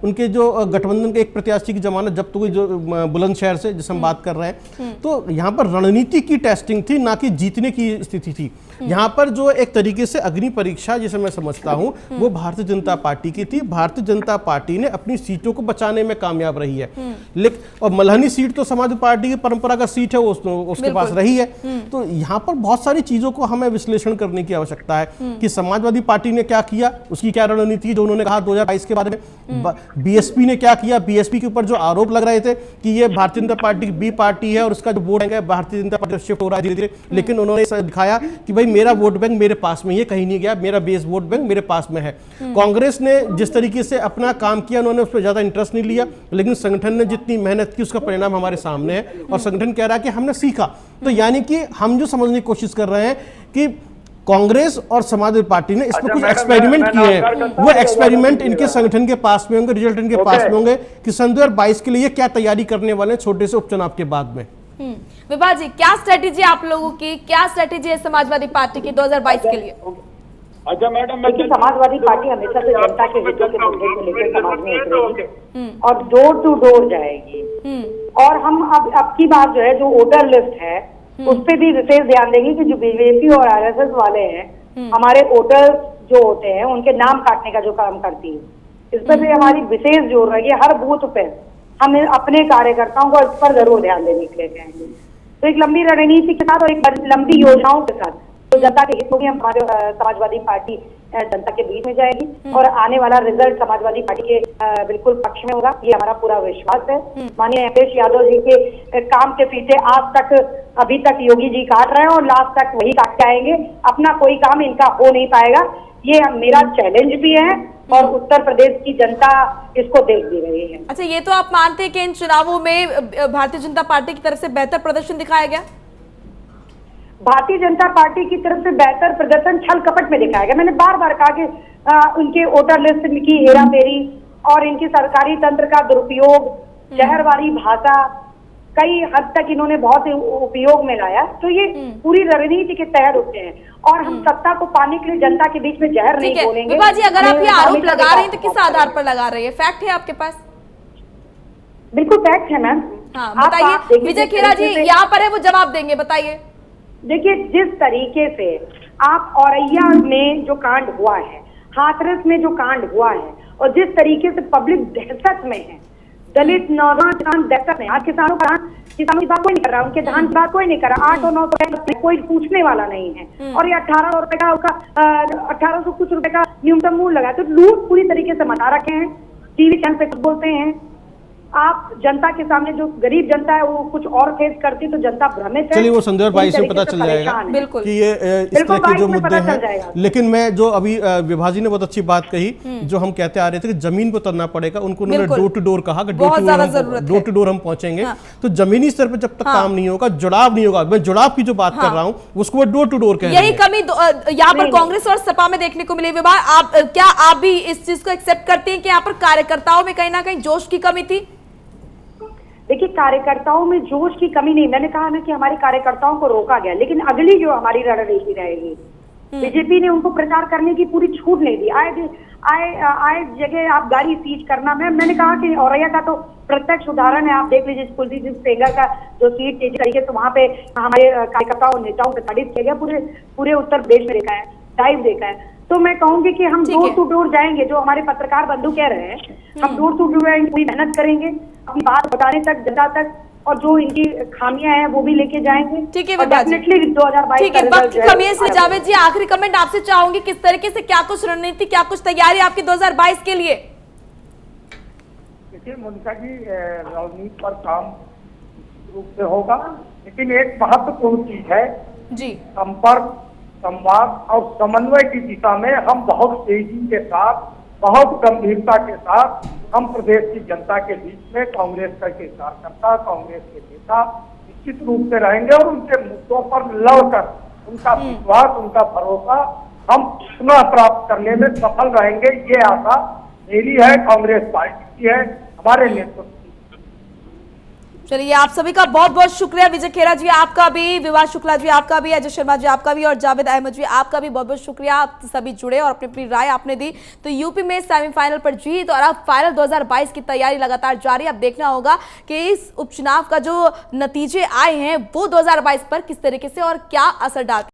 उनके जो गठबंधन के एक प्रत्याशी की जमानत जब्त हुई जो बुलंदशहर से, जिसे हम बात कर रहे हैं, तो यहाँ पर रणनीति की टेस्टिंग थी, ना कि जीतने की स्थिति थी। यहाँ पर जो एक तरीके से अग्नि परीक्षा जिसे मैं समझता हूँ वो भारतीय जनता पार्टी की थी। भारतीय जनता पार्टी ने अपनी सीटों को बचाने में कामयाब रही है, लेकिन और मल्हनी सीट तो समाजवादी पार्टी की परंपरागत सीट है, उसके पास रही है। तो यहाँ पर बहुत सारी चीजों को हमें विश्लेषण करने की आवश्यकता है कि समाजवादी पार्टी ने क्या किया, उसकी क्या रणनीति, जो उन्होंने कहा 2022 के बारे में। बीएसपी ने क्या किया, बीएसपी के ऊपर जो आरोप लग रहे थे कि ये भारतीय जनता पार्टी की बी पार्टी है और उसका जो वोट बैंक है भारतीय जनता पार्टी शिफ्ट हो रहा है धीरे धीरे, लेकिन उन्होंने दिखाया कि भाई मेरा वोट बैंक मेरे पास में, ये कहीं नहीं गया, मेरा बेस वोट बैंक मेरे पास में है। कांग्रेस ने जिस तरीके से अपना काम किया उन्होंने उस पर ज्यादा इंटरेस्ट नहीं लिया, लेकिन संगठन ने जितनी मेहनत की उसका परिणाम हमारे सामने है और संगठन कह रहा है कि हमने सीखा। तो यानी कि हम जो समझने की कोशिश कर रहे हैं कि कांग्रेस और समाजवादी पार्टी ने इसमें कुछ एक्सपेरिमेंट किए हैं, वो एक्सपेरिमेंट इनके संगठन के पास में होंगे, रिजल्ट इनके पास में होंगे कि सन 2022 के लिए क्या तैयारी करने वाले हैं छोटे से उपचुनाव के बाद में। विभा जी, क्या स्ट्रेटेजी आप लोगों की, क्या स्ट्रेटेजी है समाजवादी पार्टी की 2022 के लिए? अच्छा मैडम, समाजवादी पार्टी हमेशा से जनता के हितों के मुद्दे को लेकर समाज में उतरेगी और डोर टू डोर जाएगी। और हम अब की बार जो है जो वोटर लिस्ट है उस पर भी विशेष ध्यान देंगे कि जो बीजेपी और आरएसएस वाले हैं हमारे वोटर जो होते हैं उनके नाम काटने का जो काम करती है, इस पर भी हमारी विशेष जोर रहेगी। हर बूथ पे हम अपने कार्यकर्ताओं को इस पर जरूर ध्यान देने के लिए कहेंगे। तो एक लंबी रणनीति के साथ और एक लंबी योजनाओं के साथ तो जनता के हितों में हमारे समाजवादी पार्टी जनता के बीच में जाएगी और आने वाला रिजल्ट समाजवादी पार्टी के बिल्कुल पक्ष में होगा, ये हमारा पूरा विश्वास है। माननीय अखिलेश यादव जी के काम के फीते आज तक अभी तक योगी जी काट रहे हैं और लास्ट तक वही काट के आएंगे, अपना कोई काम इनका हो नहीं पाएगा। ये मेरा चैलेंज भी है और उत्तर प्रदेश की जनता इसको देख भी रही है। अच्छा, ये तो आप मानते हैं कि इन चुनावों में भारतीय जनता पार्टी की तरफ से बेहतर प्रदर्शन दिखाया गया? भारतीय जनता पार्टी की तरफ से बेहतर प्रदर्शन छल कपट में दिखाया गया। मैंने बार बार कहा कि उनके वोटर लिस्ट की हेराफेरी और इनकी सरकारी तंत्र का दुरुपयोग, शहरवारी भाषा कई हद तक इन्होंने बहुत उपयोग में लाया। तो ये पूरी रणनीति के तहत होते हैं और हम सत्ता को पाने के लिए जनता के बीच में जहर नहीं बोलेंगे। विभा जी, अगर आप ये आरोप लगा रहे हैं तो किस आधार पर लगा रहे हैं? फैक्ट है आपके पास? बिल्कुल फैक्ट है मैम। हाँ आप बताइए देखिए विजय जिस खेरा जी तरीके से- यहाँ पर है, वो जवाब देंगे, बताइए। देखिए जिस तरीके से आप औरैया में जो कांड हुआ है, हाथरस में जो कांड हुआ है, और जिस तरीके से पब्लिक दहशत में है, दलित नौजवान किसान दहशत में, आज किसानों की बात कोई नहीं कर रहा, उनके धान की बात कोई नहीं कर रहा, 8 और 9 कोई पूछने वाला नहीं है, और ये 1800 रुपए का उसका 1800 कुछ रुपए का न्यूनतम मूल्य लगा, तो लूट पूरी तरीके से मचा रखे हैं। टीवी चैनल पे कुछ बोलते हैं, आप जनता के सामने जो गरीब जनता है वो कुछ और फेस करती तो जनता भ्रमित है। चलिए वो संदर्भ भाई से पूरी पता तरीके चल जाएगा परेशान है। बिल्कुल। कि ये इस बिल्कुल तरह के जो बाईस में मुद्दे पता चल हैं। जाएगा। लेकिन मैं जो अभी विभाजी ने बहुत अच्छी बात कही, जो हम कहते आ रहे थे कि जमीन पर उतरना पड़ेगा, उनको उन्होंने बिल्कुल। डोर टू डोर कहा कि बहुत ज्यादा जरूरत है। डोर टू डोर हम पहुंचेंगे। हाँ। तो जमीनी स्तर पर जब तक काम नहीं होगा, जुड़ाव नहीं होगा, मैं जुड़ाव की जो बात कर रहा हूँ उसको वो डोर टू डोर कह रहे यही हैं। कमी यहाँ पर कांग्रेस और सपा में देखने को मिली। विवाह, आप क्या आप भी इस चीज को एक्सेप्ट करते हैं कि यहाँ पर कार्यकर्ताओं में कहीं ना कहीं जोश की कमी थी? देखिए कार्यकर्ताओं में जोश की कमी नहीं, मैंने कहा ना कि हमारे कार्यकर्ताओं को रोका गया, लेकिन अगली जो हमारी रणनीति रहेगी, बीजेपी ने उनको प्रचार करने की पूरी छूट नहीं दी। आए जगह आप गाड़ी सीज करना, मैंने कहा कि औरैया का तो प्रत्यक्ष उदाहरण है, आप देख लीजिए कुलदीप सिंह सेंगर का जो सीट तेजी तरीके से वहां पे हमारे कार्यकर्ताओं नेताओं को तारीफ किया गया, पूरे उत्तर प्रदेश में देखा है, लाइव देखा है। तो मैं कहूंगी कि हम डोर टू डोर जाएंगे, जो हमारे पत्रकार बंधु कह रहे हैं, हम डोर टू डोर पूरी मेहनत करेंगे, अपनी बात बताने तक, जनता तक, और जो इनकी खामियां हैं वो भी लेके जाएंगे। ठीक है और विभा जी। डेफिनेटली 2022 ठीक का है, रिजल्ट वक्त जो की है कमी है, इसलिए जावेद जी आखिरी कमेंट आपसे चाहूंगी, किस तरीके से क्या कुछ रणनीति, क्या कुछ तैयारी आपकी 2022 के लिए? देखिए मोनिका जी, रणनीति पर काम रूप से होगा, लेकिन एक महत्वपूर्ण चीज है जी, संपर्क, संवाद और समन्वय की दिशा में हम बहुत तेजी के साथ, बहुत गंभीरता के साथ हम प्रदेश की जनता के बीच में कांग्रेस के कार्यकर्ता, कांग्रेस के नेता निश्चित रूप से रहेंगे, और उनके मुद्दों पर लड़कर उनका विश्वास, उनका भरोसा हम पुनः प्राप्त करने में सफल रहेंगे। ये आशा मेरी है, कांग्रेस पार्टी की है, हमारे नेतृत्व की। चलिए आप सभी का बहुत बहुत शुक्रिया। विजय खेरा जी आपका भी, विवाह शुक्ला जी आपका भी, अजय शर्मा जी आपका भी, और जावेद अहमद जी आपका भी बहुत बहुत शुक्रिया। आप सभी जुड़े और अपनी अपनी राय आपने दी। तो यूपी में सेमीफाइनल पर जीत और अब फाइनल 2022 की तैयारी लगातार जारी। अब देखना होगा कि इस उपचुनाव का जो नतीजे आए हैं वो 2022 पर किस तरीके से और क्या असर डालते हैं।